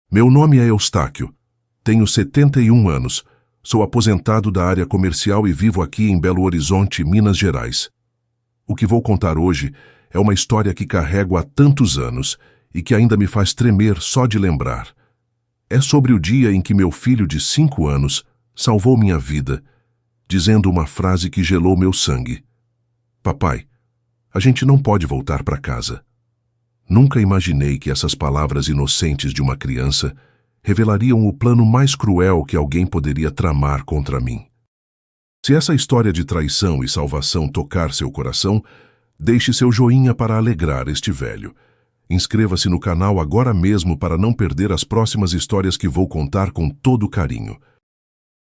Meu nome é Eustáquio. Tenho 71 anos. Sou aposentado da área comercial e vivo aqui em Belo Horizonte, Minas Gerais. O que vou contar hoje é uma história que carrego há tantos anos e que ainda me faz tremer só de lembrar. É sobre o dia em que meu filho de 5 anos salvou minha vida, dizendo uma frase que gelou meu sangue. Papai, a gente não pode voltar para casa. Nunca imaginei que essas palavras inocentes de uma criança revelariam o plano mais cruel que alguém poderia tramar contra mim. Se essa história de traição e salvação tocar seu coração, deixe seu joinha para alegrar este velho. Inscreva-se no canal agora mesmo para não perder as próximas histórias que vou contar com todo carinho.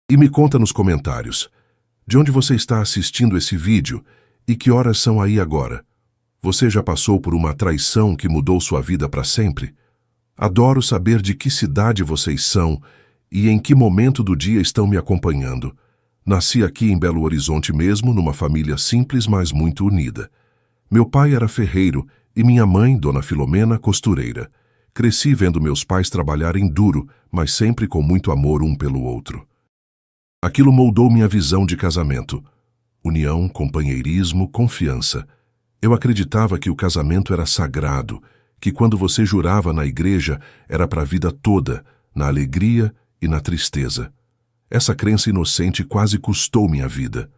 E me conta nos comentários, de onde você está assistindo esse vídeo e que horas são aí agora? Você já passou por uma traição que mudou sua vida para sempre? Adoro saber de que cidade vocês são e em que momento do dia estão me acompanhando. Nasci aqui em Belo Horizonte mesmo, numa família simples, mas muito unida. Meu pai era ferreiro e minha mãe, Dona Filomena, costureira. Cresci vendo meus pais trabalharem duro, mas sempre com muito amor um pelo outro. Aquilo moldou minha visão de casamento. União, companheirismo, confiança. Eu acreditava que o casamento era sagrado, que quando você jurava na igreja era para a vida toda, na alegria e na tristeza. Essa crença inocente quase custou minha vida.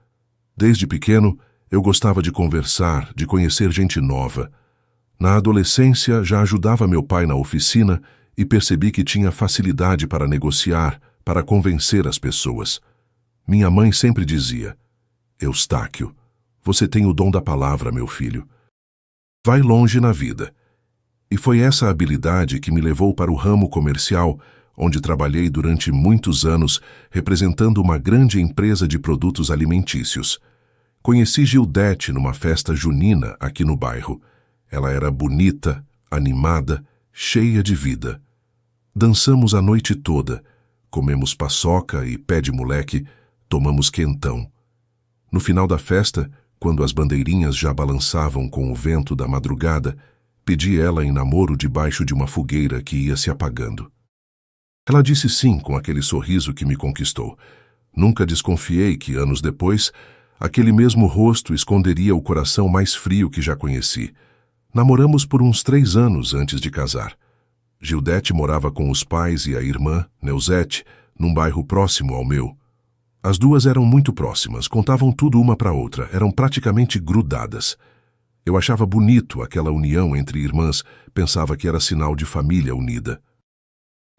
Desde pequeno, eu gostava de conversar, de conhecer gente nova. Na adolescência, já ajudava meu pai na oficina e percebi que tinha facilidade para negociar, para convencer as pessoas. Minha mãe sempre dizia: Eustáquio, você tem o dom da palavra, meu filho. Vai longe na vida. E foi essa habilidade que me levou para o ramo comercial, onde trabalhei durante muitos anos, representando uma grande empresa de produtos alimentícios. Conheci Gildete numa festa junina aqui no bairro. Ela era bonita, animada, cheia de vida. Dançamos a noite toda, comemos paçoca e pé de moleque, tomamos quentão. No final da festa, quando as bandeirinhas já balançavam com o vento da madrugada, pedi ela em namoro debaixo de uma fogueira que ia se apagando. Ela disse sim com aquele sorriso que me conquistou. Nunca desconfiei que, anos depois, aquele mesmo rosto esconderia o coração mais frio que já conheci. Namoramos por uns 3 anos antes de casar. Gildete morava com os pais e a irmã, Neuzete, num bairro próximo ao meu. As duas eram muito próximas, contavam tudo uma para outra, eram praticamente grudadas. Eu achava bonito aquela união entre irmãs, pensava que era sinal de família unida.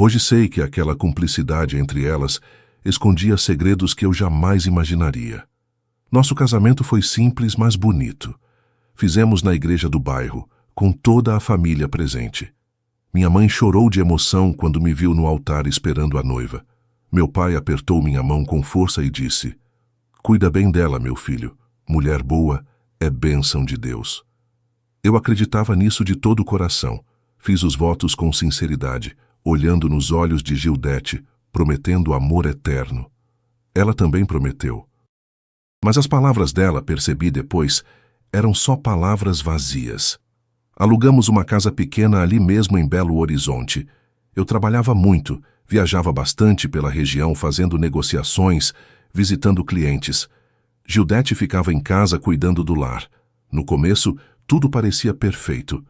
Hoje sei que aquela cumplicidade entre elas escondia segredos que eu jamais imaginaria. Nosso casamento foi simples, mas bonito. Fizemos na igreja do bairro, com toda a família presente. Minha mãe chorou de emoção quando me viu no altar esperando a noiva. Meu pai apertou minha mão com força e disse: Cuida bem dela, meu filho. Mulher boa é bênção de Deus. Eu acreditava nisso de todo o coração. Fiz os votos com sinceridade, olhando nos olhos de Gildete, prometendo amor eterno. Ela também prometeu. Mas as palavras dela, percebi depois, eram só palavras vazias. Alugamos uma casa pequena ali mesmo em Belo Horizonte. Eu trabalhava muito, viajava bastante pela região fazendo negociações, visitando clientes. Gildete ficava em casa cuidando do lar. No começo, tudo parecia perfeito.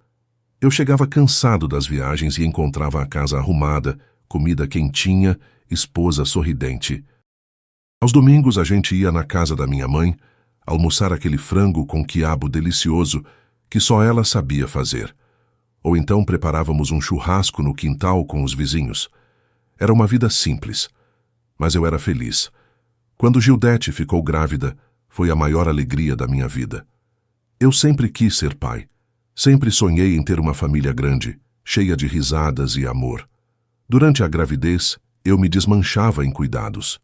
Eu chegava cansado das viagens e encontrava a casa arrumada, comida quentinha, esposa sorridente. Aos domingos a gente ia na casa da minha mãe, almoçar aquele frango com quiabo delicioso que só ela sabia fazer. Ou então preparávamos um churrasco no quintal com os vizinhos. Era uma vida simples, mas eu era feliz. Quando Gildete ficou grávida, foi a maior alegria da minha vida. Eu sempre quis ser pai. Sempre sonhei em ter uma família grande, cheia de risadas e amor. Durante a gravidez, eu me desmanchava em cuidados.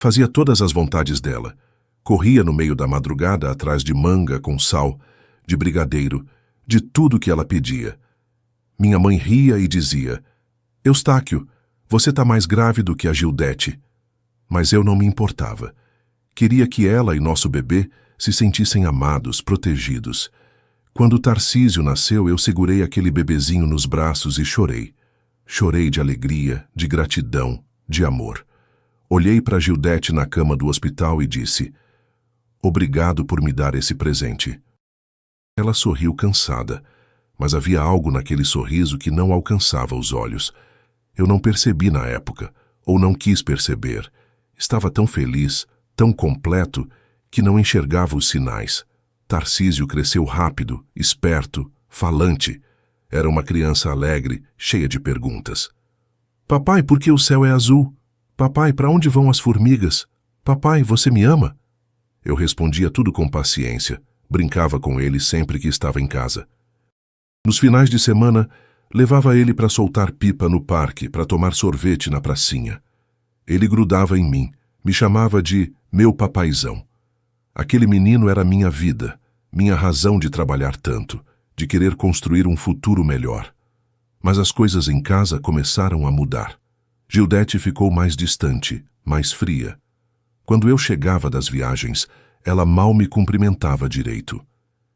Fazia todas as vontades dela. Corria no meio da madrugada atrás de manga com sal, de brigadeiro, de tudo que ela pedia. Minha mãe ria e dizia: Eustáquio, você está mais grávido que a Gildete. Mas eu não me importava. Queria que ela e nosso bebê se sentissem amados, protegidos. Quando Tarcísio nasceu, eu segurei aquele bebezinho nos braços e chorei. Chorei de alegria, de gratidão, de amor. Olhei para Gildete na cama do hospital e disse: "Obrigado por me dar esse presente." Ela sorriu cansada, mas havia algo naquele sorriso que não alcançava os olhos. Eu não percebi na época, ou não quis perceber. Estava tão feliz, tão completo, que não enxergava os sinais. Tarcísio cresceu rápido, esperto, falante. Era uma criança alegre, cheia de perguntas. "Papai, por que o céu é azul? Papai, para onde vão as formigas? Papai, você me ama?" Eu respondia tudo com paciência. Brincava com ele sempre que estava em casa. Nos finais de semana, levava ele para soltar pipa no parque, para tomar sorvete na pracinha. Ele grudava em mim, me chamava de meu papaizão. Aquele menino era minha vida, minha razão de trabalhar tanto, de querer construir um futuro melhor. Mas as coisas em casa começaram a mudar. Gildete ficou mais distante, mais fria. Quando eu chegava das viagens, ela mal me cumprimentava direito.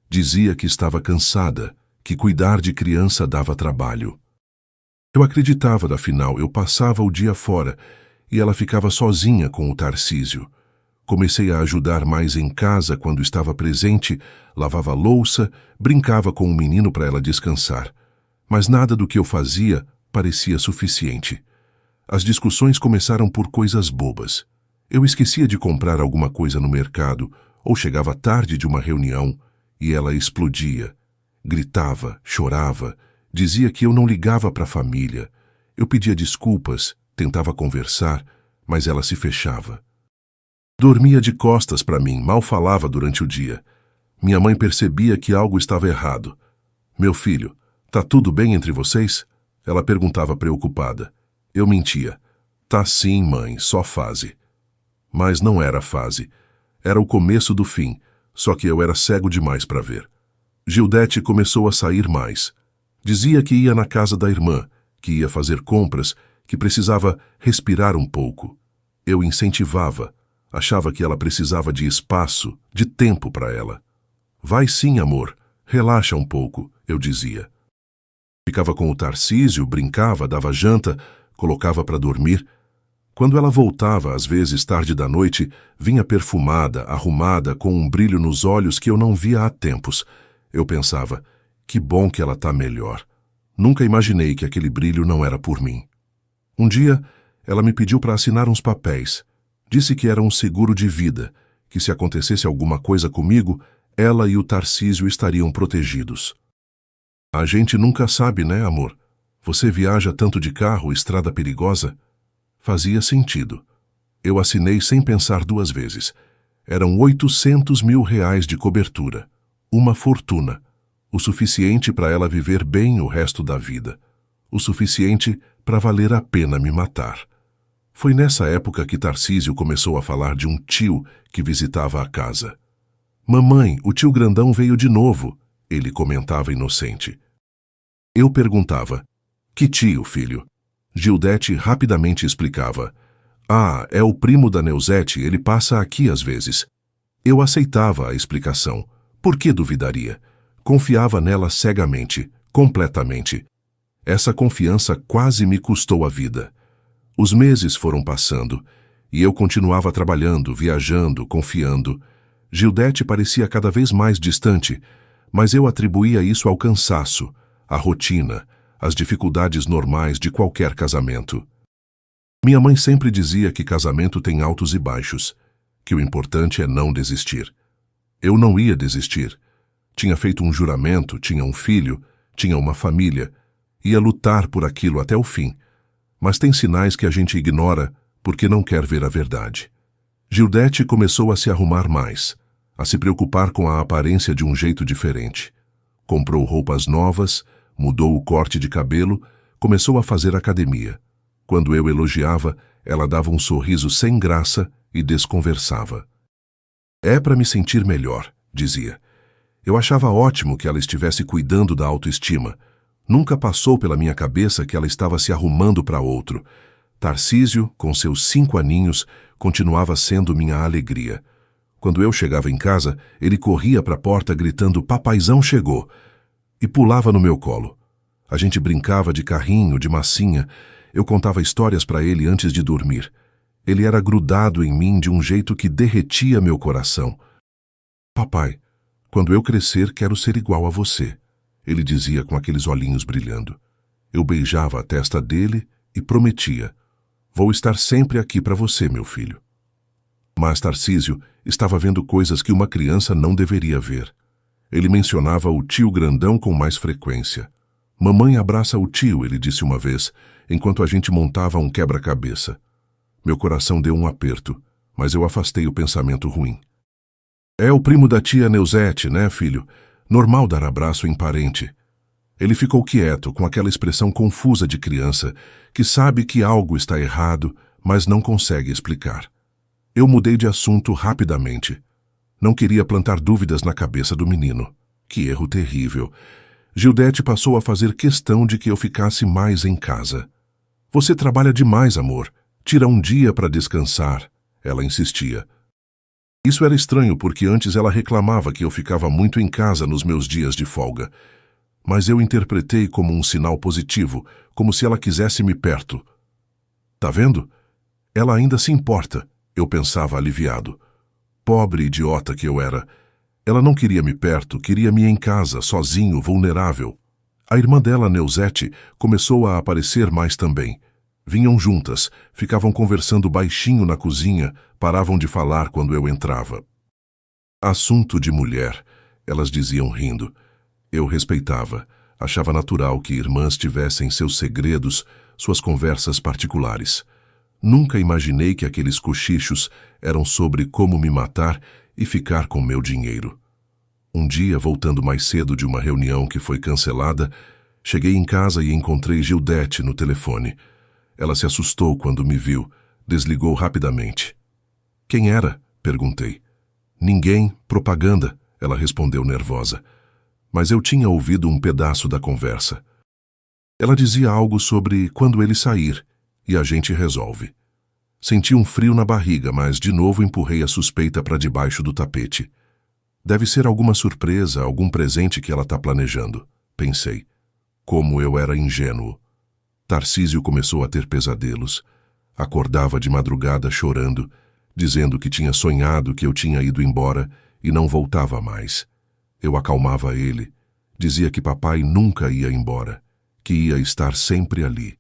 Dizia que estava cansada, que cuidar de criança dava trabalho. Eu acreditava, afinal, eu passava o dia fora e ela ficava sozinha com o Tarcísio. Comecei a ajudar mais em casa quando estava presente, lavava a louça, brincava com o menino para ela descansar. Mas nada do que eu fazia parecia suficiente. As discussões começaram por coisas bobas. Eu esquecia de comprar alguma coisa no mercado, ou chegava tarde de uma reunião, e ela explodia. Gritava, chorava, dizia que eu não ligava para a família. Eu pedia desculpas, tentava conversar, mas ela se fechava. Dormia de costas para mim, mal falava durante o dia. Minha mãe percebia que algo estava errado. "Meu filho, tá tudo bem entre vocês?" Ela perguntava preocupada. Eu mentia. "Tá sim, mãe, só fase." Mas não era fase. Era o começo do fim, só que eu era cego demais para ver. Gildete começou a sair mais. Dizia que ia na casa da irmã, que ia fazer compras, que precisava respirar um pouco. Eu incentivava. Achava que ela precisava de espaço, de tempo para ela. "Vai sim, amor. Relaxa um pouco", eu dizia. Ficava com o Tarcísio, brincava, dava janta, colocava para dormir. Quando ela voltava, às vezes tarde da noite, vinha perfumada, arrumada, com um brilho nos olhos que eu não via há tempos. Eu pensava, que bom que ela está melhor. Nunca imaginei que aquele brilho não era por mim. Um dia, ela me pediu para assinar uns papéis. Disse que era um seguro de vida, que se acontecesse alguma coisa comigo, ela e o Tarcísio estariam protegidos. "A gente nunca sabe, né, amor? Você viaja tanto de carro, estrada perigosa." Fazia sentido. Eu assinei sem pensar duas vezes. Eram 800 mil reais de cobertura. Uma fortuna. O suficiente para ela viver bem o resto da vida. O suficiente para valer a pena me matar. Foi nessa época que Tarcísio começou a falar de um tio que visitava a casa. "Mamãe, o tio grandão veio de novo", ele comentava inocente. Eu perguntava, "Que tio, filho?" Gildete rapidamente explicava, "Ah, é o primo da Neuzete, ele passa aqui às vezes." Eu aceitava a explicação. Por que duvidaria? Confiava nela cegamente, completamente. Essa confiança quase me custou a vida. Os meses foram passando, e eu continuava trabalhando, viajando, confiando. Gildete parecia cada vez mais distante, mas eu atribuía isso ao cansaço, à rotina, às dificuldades normais de qualquer casamento. Minha mãe sempre dizia que casamento tem altos e baixos, que o importante é não desistir. Eu não ia desistir. Tinha feito um juramento, tinha um filho, tinha uma família, ia lutar por aquilo até o fim. Mas tem sinais que a gente ignora porque não quer ver a verdade. Gildete começou a se arrumar mais, a se preocupar com a aparência de um jeito diferente. Comprou roupas novas, mudou o corte de cabelo, começou a fazer academia. Quando eu elogiava, ela dava um sorriso sem graça e desconversava. "É para me sentir melhor", dizia. Eu achava ótimo que ela estivesse cuidando da autoestima. Nunca passou pela minha cabeça que ela estava se arrumando para outro. Tarcísio, com seus 5 aninhos, continuava sendo minha alegria. Quando eu chegava em casa, ele corria para a porta gritando "Papaizão chegou!" e pulava no meu colo. A gente brincava de carrinho, de massinha. Eu contava histórias para ele antes de dormir. Ele era grudado em mim de um jeito que derretia meu coração. Papai, quando eu crescer, quero ser igual a você, ele dizia com aqueles olhinhos brilhando. Eu beijava a testa dele e prometia: vou estar sempre aqui para você, meu filho. Mas Tarcísio estava vendo coisas que uma criança não deveria ver. Ele mencionava o tio grandão com mais frequência. Mamãe abraça o tio, ele disse uma vez, enquanto a gente montava um quebra-cabeça. Meu coração deu um aperto, mas eu afastei o pensamento ruim. É o primo da tia Neusete, né, filho? Normal dar abraço em parente. Ele ficou quieto, com aquela expressão confusa de criança, que sabe que algo está errado, mas não consegue explicar. Eu mudei de assunto rapidamente. Não queria plantar dúvidas na cabeça do menino. Que erro terrível. Gildete passou a fazer questão de que eu ficasse mais em casa. Você trabalha demais, amor. Tira um dia para descansar, ela insistia. Isso era estranho porque antes ela reclamava que eu ficava muito em casa nos meus dias de folga. Mas eu interpretei como um sinal positivo, como se ela quisesse me perto. Tá vendo? Ela ainda se importa, eu pensava aliviado. Pobre idiota que eu era. Ela não queria me perto, queria-me em casa, sozinho, vulnerável. A irmã dela, Neusete, começou a aparecer mais também. Vinham juntas, ficavam conversando baixinho na cozinha, paravam de falar quando eu entrava. Assunto de mulher, elas diziam rindo. Eu respeitava, achava natural que irmãs tivessem seus segredos, suas conversas particulares. Nunca imaginei que aqueles cochichos eram sobre como me matar e ficar com meu dinheiro. Um dia, voltando mais cedo de uma reunião que foi cancelada, cheguei em casa e encontrei Gildete no telefone. Ela se assustou quando me viu, desligou rapidamente. Quem era? Perguntei. Ninguém, propaganda, ela respondeu nervosa. Mas eu tinha ouvido um pedaço da conversa. Ela dizia algo sobre quando ele sair, e a gente resolve. Senti um frio na barriga, mas de novo empurrei a suspeita para debaixo do tapete. Deve ser alguma surpresa, algum presente que ela está planejando, pensei. Como eu era ingênuo. Tarcísio começou a ter pesadelos. Acordava de madrugada chorando, dizendo que tinha sonhado que eu tinha ido embora e não voltava mais. Eu acalmava ele. Dizia que papai nunca ia embora, que ia estar sempre ali.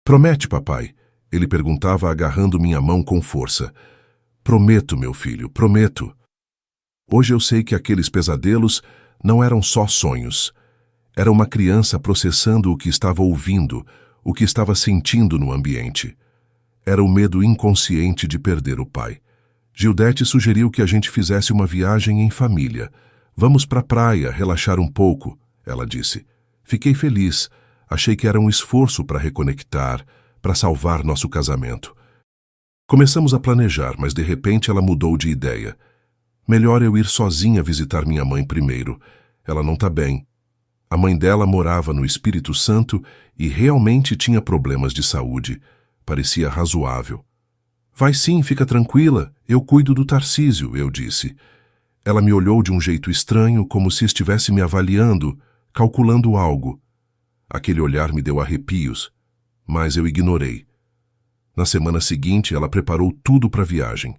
Promete, papai? Ele perguntava agarrando minha mão com força. Prometo, meu filho, prometo. Hoje eu sei que aqueles pesadelos não eram só sonhos. Era uma criança processando o que estava ouvindo, o que estava sentindo no ambiente. Era o medo inconsciente de perder o pai. Gildete sugeriu que a gente fizesse uma viagem em família. Vamos para a praia, relaxar um pouco, ela disse. Fiquei feliz. Achei que era um esforço para reconectar, para salvar nosso casamento. Começamos a planejar, mas de repente ela mudou de ideia. Melhor eu ir sozinha visitar minha mãe primeiro. Ela não está bem. A mãe dela morava no Espírito Santo e realmente tinha problemas de saúde. Parecia razoável. Vai sim, fica tranquila. Eu cuido do Tarcísio, eu disse. Ela me olhou de um jeito estranho, como se estivesse me avaliando, calculando algo. Aquele olhar me deu arrepios, mas eu ignorei. Na semana seguinte, ela preparou tudo para a viagem.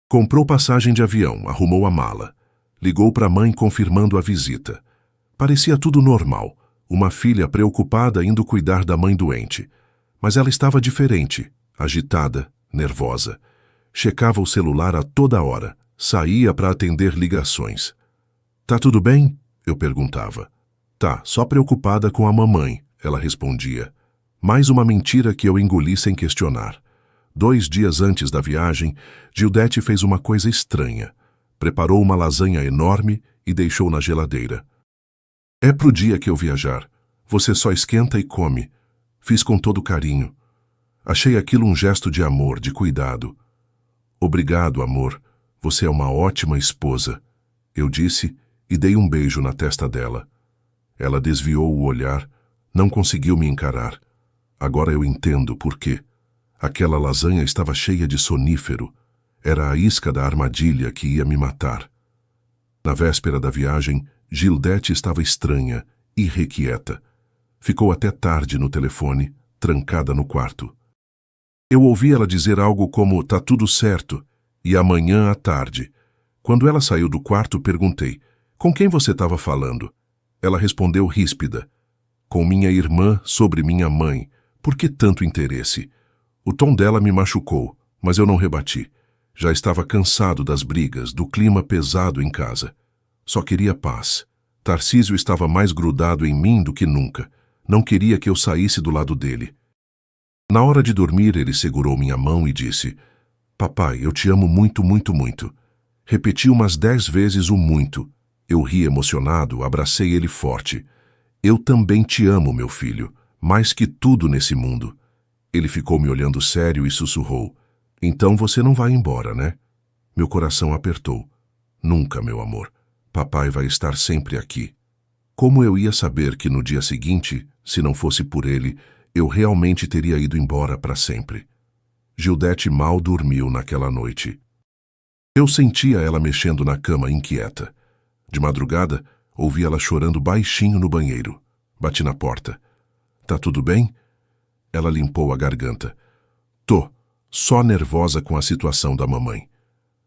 Comprou passagem de avião, arrumou a mala. Ligou para a mãe confirmando a visita. Parecia tudo normal, uma filha preocupada indo cuidar da mãe doente. Mas ela estava diferente, agitada, nervosa. Checava o celular a toda hora, saía para atender ligações. Tá tudo bem? Eu perguntava. Tá, só preocupada com a mamãe, ela respondia. Mais uma mentira que eu engoli sem questionar. 2 dias antes da viagem, Gildete fez uma coisa estranha. Preparou uma lasanha enorme e deixou na geladeira. É pro dia que eu viajar. Você só esquenta e come. Fiz com todo carinho. Achei aquilo um gesto de amor, de cuidado. Obrigado, amor. Você é uma ótima esposa. Eu disse e dei um beijo na testa dela. Ela desviou o olhar, não conseguiu me encarar. Agora eu entendo por quê. Aquela lasanha estava cheia de sonífero. Era a isca da armadilha que ia me matar. Na véspera da viagem, Gildete estava estranha, irrequieta. Ficou até tarde no telefone, trancada no quarto. Eu ouvi ela dizer algo como, tá tudo certo, e amanhã à tarde. Quando ela saiu do quarto, perguntei, com quem você estava falando? Ela respondeu ríspida, com minha irmã sobre minha mãe. Por que tanto interesse? O tom dela me machucou, mas eu não rebati. Já estava cansado das brigas, do clima pesado em casa. Só queria paz. Tarcísio estava mais grudado em mim do que nunca. Não queria que eu saísse do lado dele. Na hora de dormir, ele segurou minha mão e disse, papai, eu te amo muito, muito, muito. Repeti umas 10 vezes o muito. Eu ri emocionado, abracei ele forte. Eu também te amo, meu filho, mais que tudo nesse mundo. Ele ficou me olhando sério e sussurrou, então você não vai embora, né? Meu coração apertou. Nunca, meu amor. Papai vai estar sempre aqui. Como eu ia saber que no dia seguinte, se não fosse por ele, eu realmente teria ido embora para sempre? Gildete mal dormiu naquela noite. Eu sentia ela mexendo na cama inquieta. De madrugada, ouvi ela chorando baixinho no banheiro. Bati na porta. Tá tudo bem? Ela limpou a garganta. Tô, só nervosa com a situação da mamãe.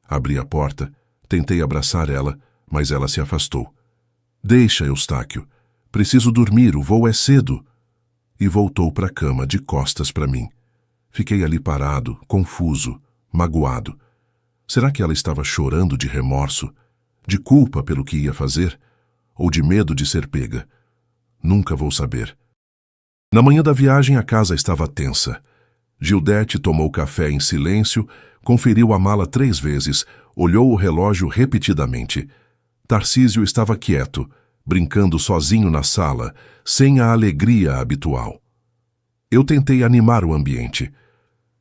Abri a porta, tentei abraçar ela, mas ela se afastou. Deixa, Eustáquio. Preciso dormir, o voo é cedo. E voltou para a cama, de costas para mim. Fiquei ali parado, confuso, magoado. Será que ela estava chorando de remorso, de culpa pelo que ia fazer, ou de medo de ser pega? Nunca vou saber. Na manhã da viagem, a casa estava tensa. Gildete tomou café em silêncio, conferiu a mala 3 vezes, olhou o relógio repetidamente. Tarcísio estava quieto, brincando sozinho na sala, sem a alegria habitual. Eu tentei animar o ambiente.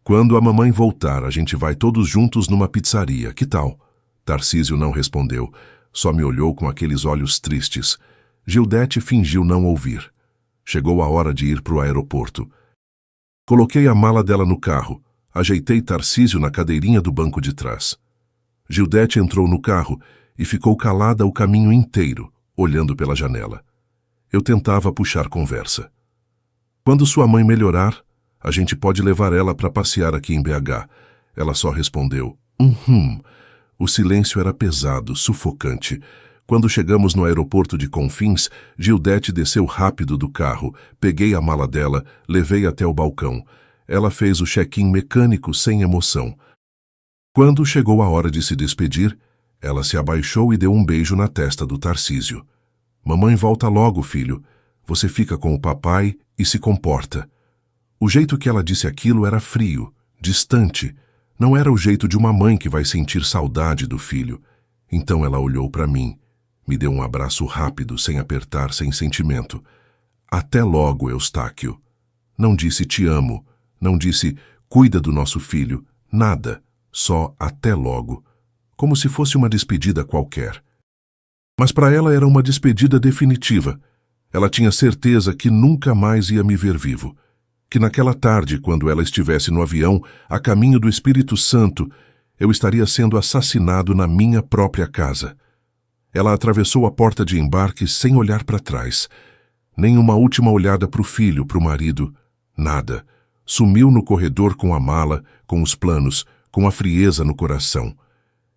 Quando a mamãe voltar, a gente vai todos juntos numa pizzaria, que tal? Tarcísio não respondeu, só me olhou com aqueles olhos tristes. Gildete fingiu não ouvir. Chegou a hora de ir para o aeroporto. Coloquei a mala dela no carro, ajeitei Tarcísio na cadeirinha do banco de trás. Gildete entrou no carro e ficou calada o caminho inteiro, olhando pela janela. Eu tentava puxar conversa. Quando sua mãe melhorar, a gente pode levar ela para passear aqui em BH. Ela só respondeu, O silêncio era pesado, sufocante. Quando chegamos no aeroporto de Confins, Gildete desceu rápido do carro, peguei a mala dela, levei até o balcão. Ela fez o check-in mecânico sem emoção. Quando chegou a hora de se despedir, ela se abaixou e deu um beijo na testa do Tarcísio. Mamãe volta logo, filho. Você fica com o papai e se comporta. O jeito que ela disse aquilo era frio, distante. Não era o jeito de uma mãe que vai sentir saudade do filho. Então ela olhou para mim. Me deu um abraço rápido, sem apertar, sem sentimento. Até logo, Eustáquio. Não disse te amo, não disse cuida do nosso filho, nada, só até logo. Como se fosse uma despedida qualquer. Mas para ela era uma despedida definitiva. Ela tinha certeza que nunca mais ia me ver vivo. Que naquela tarde, quando ela estivesse no avião, a caminho do Espírito Santo, eu estaria sendo assassinado na minha própria casa. Ela atravessou a porta de embarque sem olhar para trás. Nem uma última olhada para o filho, para o marido. Nada. Sumiu no corredor com a mala, com os planos, com a frieza no coração.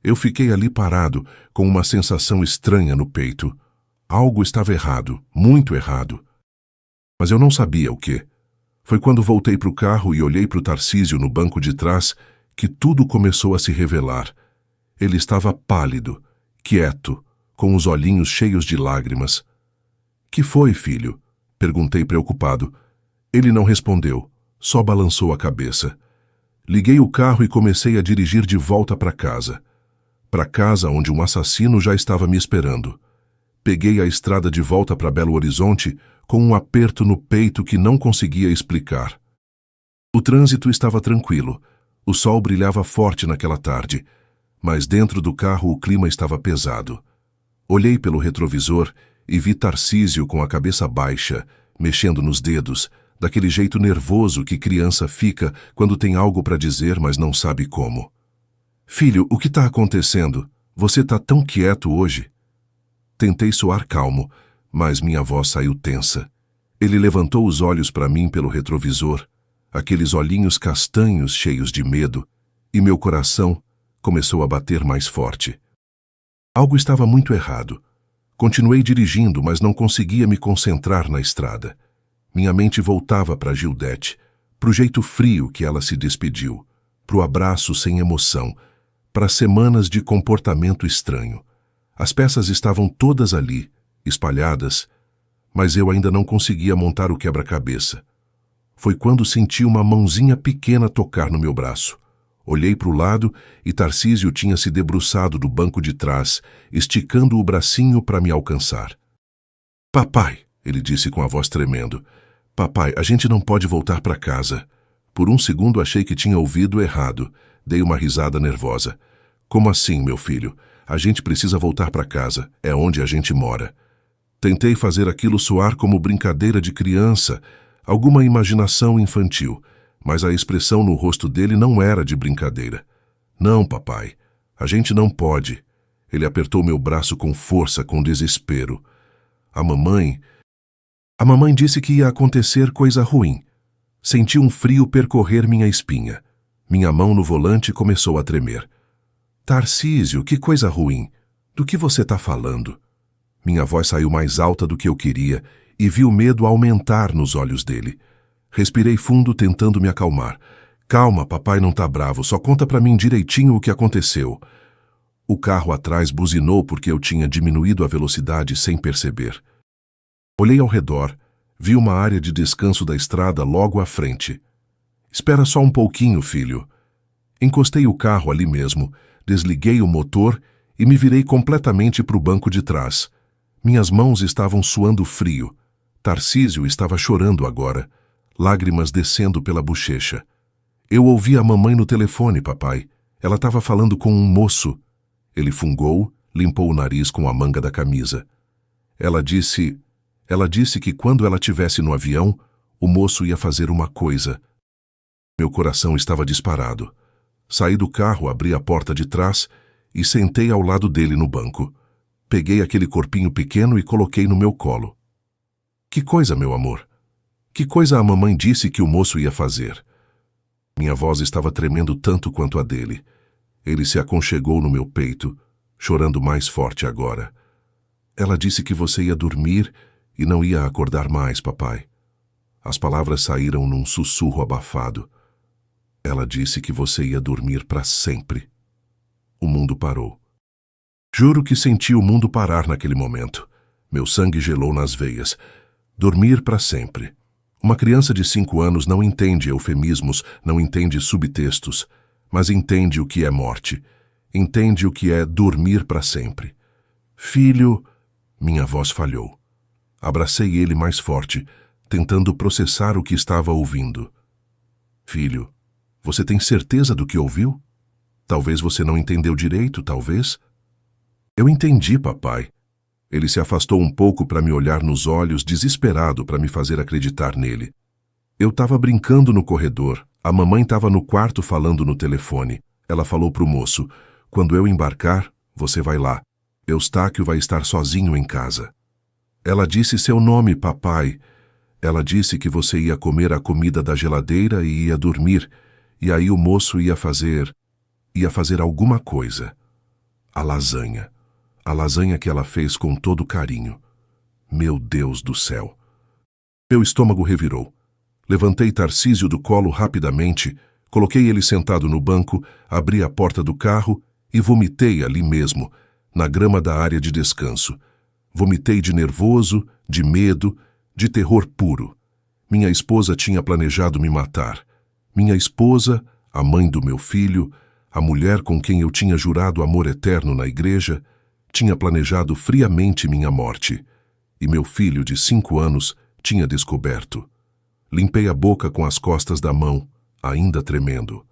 Eu fiquei ali parado, com uma sensação estranha no peito. Algo estava errado, muito errado. Mas eu não sabia o quê. Foi quando voltei para o carro e olhei para o Tarcísio no banco de trás que tudo começou a se revelar. Ele estava pálido, quieto, com os olhinhos cheios de lágrimas. Que foi, filho? Perguntei preocupado. Ele não respondeu, só balançou a cabeça. Liguei o carro e comecei a dirigir de volta para casa. Para casa onde um assassino já estava me esperando. Peguei a estrada de volta para Belo Horizonte com um aperto no peito que não conseguia explicar. O trânsito estava tranquilo. O sol brilhava forte naquela tarde, mas dentro do carro o clima estava pesado. Olhei pelo retrovisor e vi Tarcísio com a cabeça baixa, mexendo nos dedos, daquele jeito nervoso que criança fica quando tem algo para dizer, mas não sabe como. Filho, o que está acontecendo? Você está tão quieto hoje. Tentei soar calmo, mas minha voz saiu tensa. Ele levantou os olhos para mim pelo retrovisor, aqueles olhinhos castanhos cheios de medo, e meu coração começou a bater mais forte. Algo estava muito errado. Continuei dirigindo, mas não conseguia me concentrar na estrada. Minha mente voltava para Gildete, para o jeito frio que ela se despediu, para o abraço sem emoção, para semanas de comportamento estranho. As peças estavam todas ali, espalhadas, mas eu ainda não conseguia montar o quebra-cabeça. Foi quando senti uma mãozinha pequena tocar no meu braço. Olhei para o lado e Tarcísio tinha se debruçado do banco de trás, esticando o bracinho para me alcançar. "Papai", ele disse com a voz tremendo. "Papai, a gente não pode voltar para casa." Por um segundo achei que tinha ouvido errado. Dei uma risada nervosa. "Como assim, meu filho? A gente precisa voltar para casa. É onde a gente mora." Tentei fazer aquilo soar como brincadeira de criança, alguma imaginação infantil, mas a expressão no rosto dele não era de brincadeira. "Não, papai, a gente não pode." Ele apertou meu braço com força, com desespero. A mamãe disse que ia acontecer coisa ruim. Senti um frio percorrer minha espinha. Minha mão no volante começou a tremer. "Tarcísio, que coisa ruim. Do que você está falando?" Minha voz saiu mais alta do que eu queria e vi o medo aumentar nos olhos dele. Respirei fundo, tentando me acalmar. "Calma, papai não tá bravo, só conta pra mim direitinho o que aconteceu." O carro atrás buzinou porque eu tinha diminuído a velocidade sem perceber. Olhei ao redor, vi uma área de descanso da estrada logo à frente. "Espera só um pouquinho, filho." Encostei o carro ali mesmo, desliguei o motor e me virei completamente para o banco de trás. Minhas mãos estavam suando frio. Tarcísio estava chorando agora, lágrimas descendo pela bochecha. "Eu ouvi a mamãe no telefone, papai. Ela estava falando com um moço." Ele fungou, limpou o nariz com a manga da camisa. Ela disse que quando ela estivesse no avião, o moço ia fazer uma coisa." Meu coração estava disparado. Saí do carro, abri a porta de trás e sentei ao lado dele no banco. Peguei aquele corpinho pequeno e coloquei no meu colo. "Que coisa, meu amor? Que coisa a mamãe disse que o moço ia fazer?" Minha voz estava tremendo tanto quanto a dele. Ele se aconchegou no meu peito, chorando mais forte agora. "Ela disse que você ia dormir e não ia acordar mais, papai." As palavras saíram num sussurro abafado. "Ela disse que você ia dormir para sempre." O mundo parou. Juro que senti o mundo parar naquele momento. Meu sangue gelou nas veias. Dormir para sempre. Uma criança de 5 anos não entende eufemismos, não entende subtextos, mas entende o que é morte. Entende o que é dormir para sempre. "Filho..." Minha voz falhou. Abracei ele mais forte, tentando processar o que estava ouvindo. "Filho, você tem certeza do que ouviu? Talvez você não entendeu direito, talvez?" "Eu entendi, papai." Ele se afastou um pouco para me olhar nos olhos, desesperado para me fazer acreditar nele. "Eu estava brincando no corredor. A mamãe estava no quarto falando no telefone. Ela falou para o moço: 'Quando eu embarcar, você vai lá. Eustáquio vai estar sozinho em casa.' Ela disse seu nome, papai. Ela disse que você ia comer a comida da geladeira e ia dormir, e aí o moço ia fazer alguma coisa. A lasanha. A lasanha que ela fez com todo carinho. Meu Deus do céu." Meu estômago revirou. Levantei Tarcísio do colo rapidamente, coloquei ele sentado no banco, abri a porta do carro e vomitei ali mesmo, na grama da área de descanso. Vomitei de nervoso, de medo, de terror puro. Minha esposa tinha planejado me matar. Minha esposa, a mãe do meu filho, a mulher com quem eu tinha jurado amor eterno na igreja, tinha planejado friamente minha morte. E meu filho de 5 anos tinha descoberto. Limpei a boca com as costas da mão, ainda tremendo.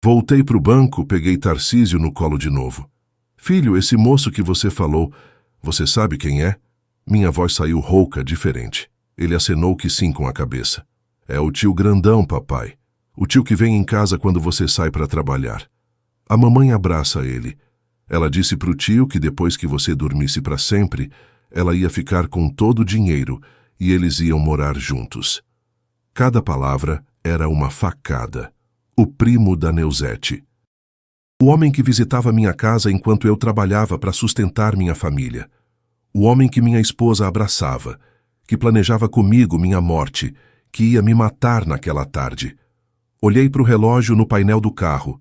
Voltei para o banco, peguei Tarcísio no colo de novo. "Filho, esse moço que você falou, você sabe quem é?" Minha voz saiu rouca, diferente. Ele acenou que sim com a cabeça. "É o tio grandão, papai. O tio que vem em casa quando você sai para trabalhar." A mamãe abraça ele. Ela disse para o tio que depois que você dormisse para sempre, ela ia ficar com todo o dinheiro e eles iam morar juntos. Cada palavra era uma facada. O primo da Neuzete. O homem que visitava minha casa enquanto eu trabalhava para sustentar minha família. O homem que minha esposa abraçava, que planejava comigo minha morte, que ia me matar naquela tarde. Olhei para o relógio no painel do carro.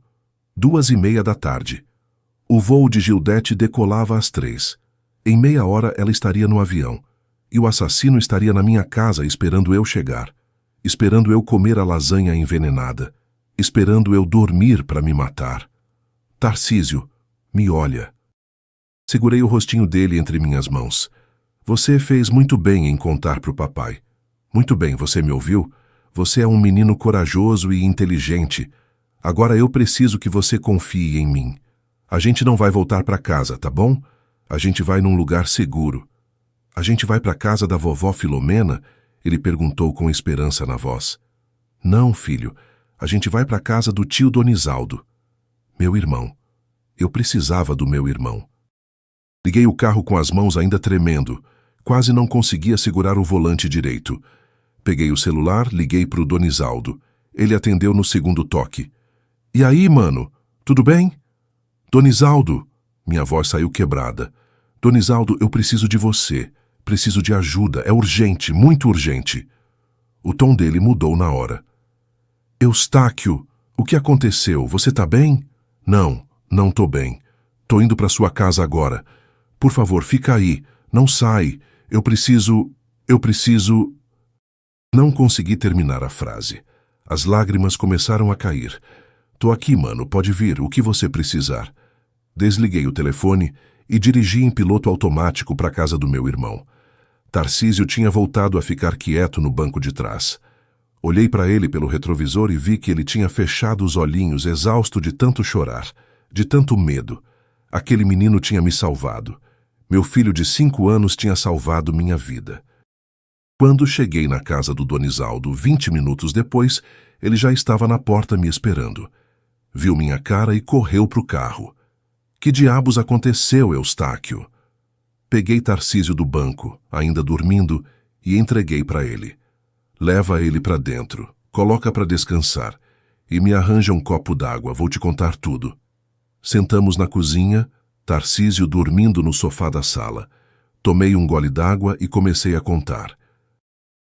2:30 da tarde. O voo de Gildete decolava às 3. Em meia hora ela estaria no avião, e o assassino estaria na minha casa esperando eu chegar, esperando eu comer a lasanha envenenada, esperando eu dormir para me matar. Tarcísio, me olha. Segurei o rostinho dele entre minhas mãos. Você fez muito bem em contar para o papai. Muito bem, você me ouviu? Você é um menino corajoso e inteligente. Agora eu preciso que você confie em mim. A gente não vai voltar para casa, tá bom? A gente vai num lugar seguro. A gente vai para casa da vovó Filomena? Ele perguntou com esperança na voz. Não, filho. A gente vai para casa do tio Donisaldo. Meu irmão. Eu precisava do meu irmão. Liguei o carro com as mãos ainda tremendo. Quase não conseguia segurar o volante direito. Peguei o celular, liguei para o Donisaldo. Ele atendeu no segundo toque. E aí, mano? Tudo bem? Donisaldo! Minha voz saiu quebrada. Donisaldo, eu preciso de você. Preciso de ajuda. É urgente, muito urgente. O tom dele mudou na hora. Eustáquio, o que aconteceu? Você tá bem? Não, não tô bem. Tô indo para sua casa agora. Por favor, fica aí. Não sai. Eu preciso... Não consegui terminar a frase. As lágrimas começaram a cair. Tô aqui, mano, pode vir, o que você precisar. Desliguei o telefone e dirigi em piloto automático para a casa do meu irmão. Tarcísio tinha voltado a ficar quieto no banco de trás. Olhei para ele pelo retrovisor e vi que ele tinha fechado os olhinhos, exausto de tanto chorar, de tanto medo. Aquele menino tinha me salvado. Meu filho de 5 anos tinha salvado minha vida. Quando cheguei na casa do Donisaldo 20 minutos depois, ele já estava na porta me esperando. Viu minha cara e correu para o carro. Que diabos aconteceu, Eustáquio? Peguei Tarcísio do banco, ainda dormindo, e entreguei para ele. Leva ele para dentro, coloca para descansar, e me arranja um copo d'água, vou te contar tudo. Sentamos na cozinha, Tarcísio dormindo no sofá da sala. Tomei um gole d'água e comecei a contar.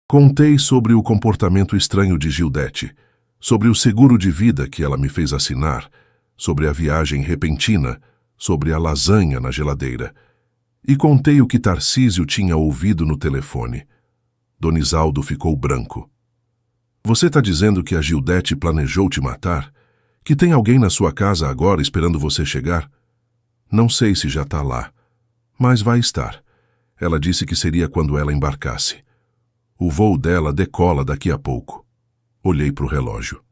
Contei sobre o comportamento estranho de Gildete, sobre o seguro de vida que ela me fez assinar, sobre a viagem repentina, sobre a lasanha na geladeira. E contei o que Tarcísio tinha ouvido no telefone. Donisaldo ficou branco. Você está dizendo que a Gildete planejou te matar? Que tem alguém na sua casa agora esperando você chegar? Não sei se já está lá, mas vai estar. Ela disse que seria quando ela embarcasse. O voo dela decola daqui a pouco. Olhei para o relógio.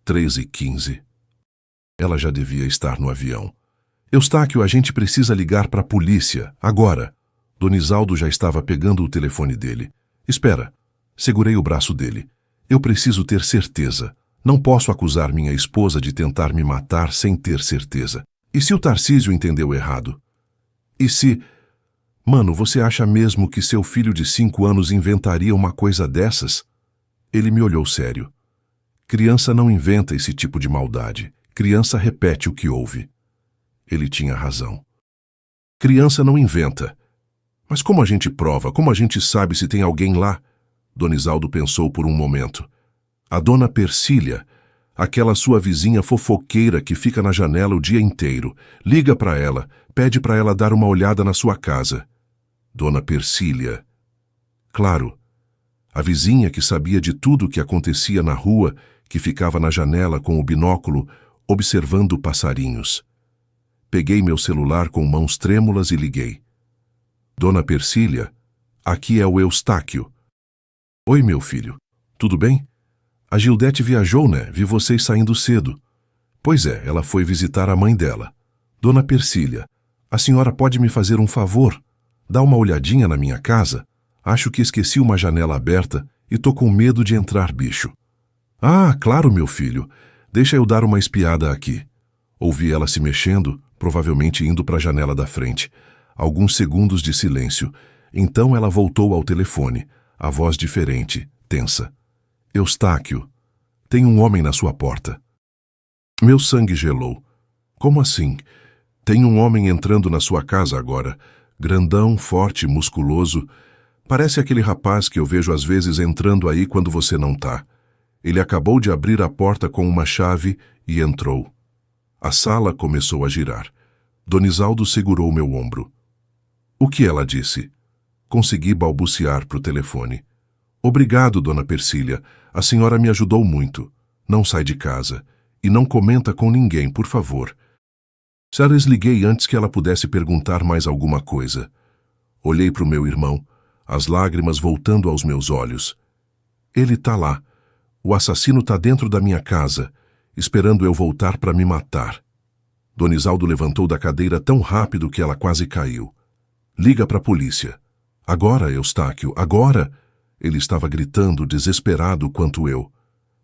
3h15. Ela já devia estar no avião. Eustáquio, a gente precisa ligar para a polícia, agora. Donisaldo já estava pegando o telefone dele. Espera. Segurei o braço dele. Eu preciso ter certeza. Não posso acusar minha esposa de tentar me matar sem ter certeza. E se o Tarcísio entendeu errado? E se... Mano, você acha mesmo que seu filho de 5 anos inventaria uma coisa dessas? Ele me olhou sério. Criança não inventa esse tipo de maldade. Criança repete o que ouve. Ele tinha razão. Criança não inventa. Mas como a gente prova? Como a gente sabe se tem alguém lá? Donisaldo pensou por um momento. A dona Persília, aquela sua vizinha fofoqueira que fica na janela o dia inteiro. Liga para ela, pede para ela dar uma olhada na sua casa. Dona Persília. Claro. A vizinha que sabia de tudo o que acontecia na rua, que ficava na janela com o binóculo, observando passarinhos. Peguei meu celular com mãos trêmulas e liguei. Dona Persília, aqui é o Eustáquio. Oi, meu filho. Tudo bem? A Gildete viajou, né? Vi vocês saindo cedo. Pois é, ela foi visitar a mãe dela. Dona Persília, a senhora pode me fazer um favor? Dá uma olhadinha na minha casa? Acho que esqueci uma janela aberta e tô com medo de entrar bicho. Ah, claro, meu filho. Deixa eu dar uma espiada aqui. Ouvi ela se mexendo, provavelmente indo para a janela da frente. Alguns segundos de silêncio. Então ela voltou ao telefone. a voz diferente, tensa. Eustáquio, tem um homem na sua porta. Meu sangue gelou. Como assim? Tem um homem entrando na sua casa agora, grandão, forte, musculoso. Parece aquele rapaz que eu vejo às vezes entrando aí quando você não tá. Ele acabou de abrir a porta com uma chave e entrou. A sala começou a girar. Donisaldo segurou meu ombro. O que ela disse? Consegui balbuciar pro telefone. Obrigado, dona Persília. A senhora me ajudou muito. Não sai de casa. E não comenta com ninguém, por favor. Já desliguei antes que ela pudesse perguntar mais alguma coisa. Olhei pro meu irmão, as lágrimas voltando aos meus olhos. Ele tá lá. O assassino tá dentro da minha casa, esperando eu voltar para me matar. Donisaldo levantou da cadeira tão rápido que ela quase caiu. Liga para a polícia. Agora, Eustáquio, agora! Ele estava gritando, desesperado quanto eu.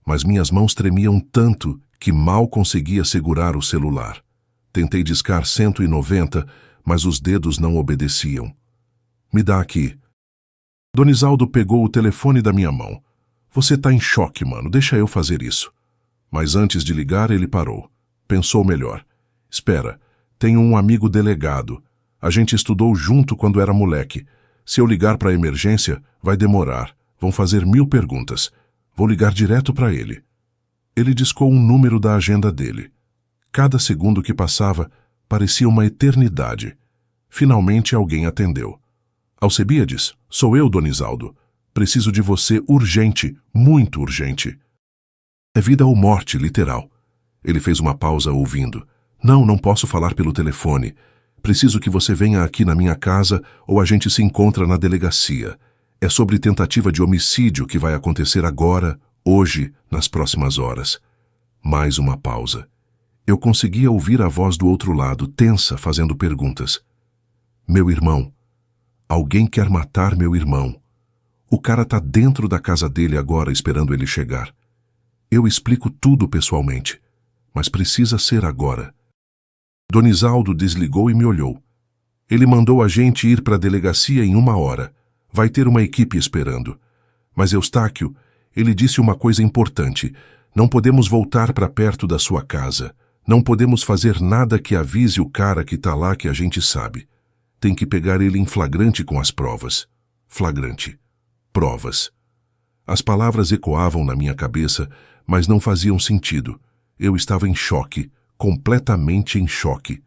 Mas minhas mãos tremiam tanto que mal conseguia segurar o celular. Tentei discar 190, mas os dedos não obedeciam. Me dá aqui. Donisaldo pegou o telefone da minha mão. Você tá em choque, mano, deixa eu fazer isso. Mas antes de ligar, ele parou. Pensou melhor. Espera, tenho um amigo delegado. A gente estudou junto quando era moleque. Se eu ligar para a emergência, vai demorar. Vão fazer 1000 perguntas. Vou ligar direto para ele. Ele discou um número da agenda dele. Cada segundo que passava parecia uma eternidade. Finalmente alguém atendeu. Alcebiades, sou eu, Donisaldo. Preciso de você urgente, muito urgente. É vida ou morte, literal. Ele fez uma pausa ouvindo. Não posso falar pelo telefone. Preciso que você venha aqui na minha casa ou a gente se encontra na delegacia. É sobre tentativa de homicídio que vai acontecer agora, hoje, nas próximas horas. Mais uma pausa. Eu conseguia ouvir a voz do outro lado, tensa, fazendo perguntas. Meu irmão. Alguém quer matar meu irmão. O cara tá dentro da casa dele agora esperando ele chegar. Eu explico tudo pessoalmente, mas precisa ser agora. Donisaldo desligou e me olhou. Ele mandou a gente ir para a delegacia em 1 hora. Vai ter uma equipe esperando. Mas Eustáquio, ele disse uma coisa importante. Não podemos voltar para perto da sua casa. Não podemos fazer nada que avise o cara que tá lá que a gente sabe. Tem que pegar ele em flagrante com as provas. Flagrante. Provas. As palavras ecoavam na minha cabeça, mas não faziam sentido. Eu estava em choque, completamente em choque.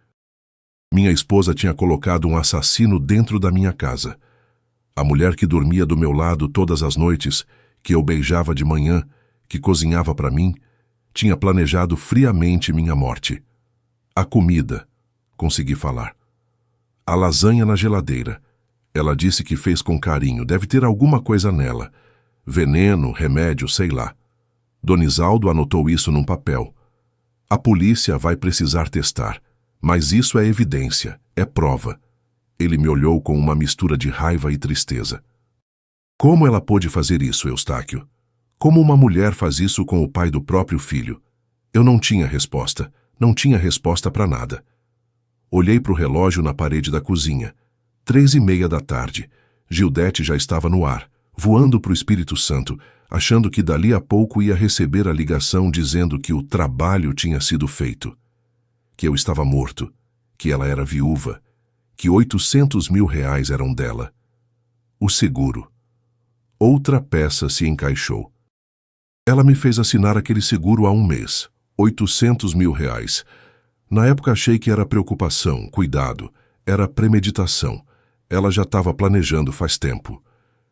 Minha esposa tinha colocado um assassino dentro da minha casa. A mulher que dormia do meu lado todas as noites, que eu beijava de manhã, que cozinhava para mim, tinha planejado friamente minha morte. A comida, consegui falar. A lasanha na geladeira. Ela disse que fez com carinho, deve ter alguma coisa nela. Veneno, remédio, sei lá. Donisaldo anotou isso num papel. A polícia vai precisar testar, mas isso é evidência, é prova. Ele me olhou com uma mistura de raiva e tristeza. Como ela pôde fazer isso, Eustáquio? Como uma mulher faz isso com o pai do próprio filho? Eu não tinha resposta para nada. Olhei para o relógio na parede da cozinha. 3h30 da tarde. Gildete já estava no ar, voando para o Espírito Santo, achando que dali a pouco ia receber a ligação dizendo que o trabalho tinha sido feito. Que eu estava morto, que ela era viúva, que 800 mil reais eram dela. O seguro. Outra peça se encaixou. Ela me fez assinar aquele seguro há 1 mês. 800 mil reais. Na época achei que era preocupação, cuidado, era premeditação. Ela já estava planejando faz tempo.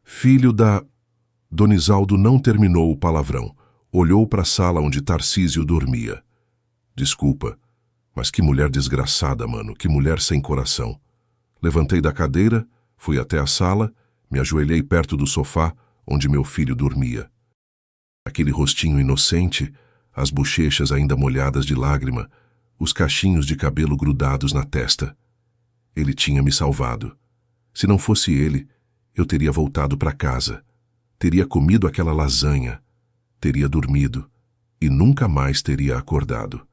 Filho da... Donisaldo não terminou o palavrão. Olhou para a sala onde Tarcísio dormia. Desculpa, mas que mulher desgraçada, mano, que mulher sem coração. Levantei da cadeira, fui até a sala, me ajoelhei perto do sofá onde meu filho dormia. Aquele rostinho inocente, as bochechas ainda molhadas de lágrima, os cachinhos de cabelo grudados na testa. Ele tinha me salvado. Se não fosse ele, eu teria voltado para casa. Teria comido aquela lasanha. Teria dormido. E nunca mais teria acordado.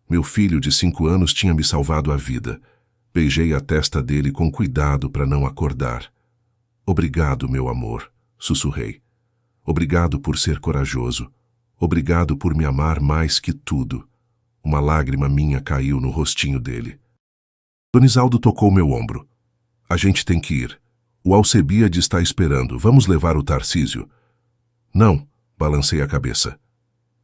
Meu filho de 5 anos tinha me salvado a vida. Beijei a testa dele com cuidado para não acordar. Obrigado, meu amor. sussurrei. Obrigado por ser corajoso. Obrigado por me amar mais que tudo. Uma lágrima minha caiu no rostinho dele. Donisaldo tocou meu ombro. A gente tem que ir. O Alcebiade está esperando. Vamos levar o Tarcísio? Não, balancei a cabeça.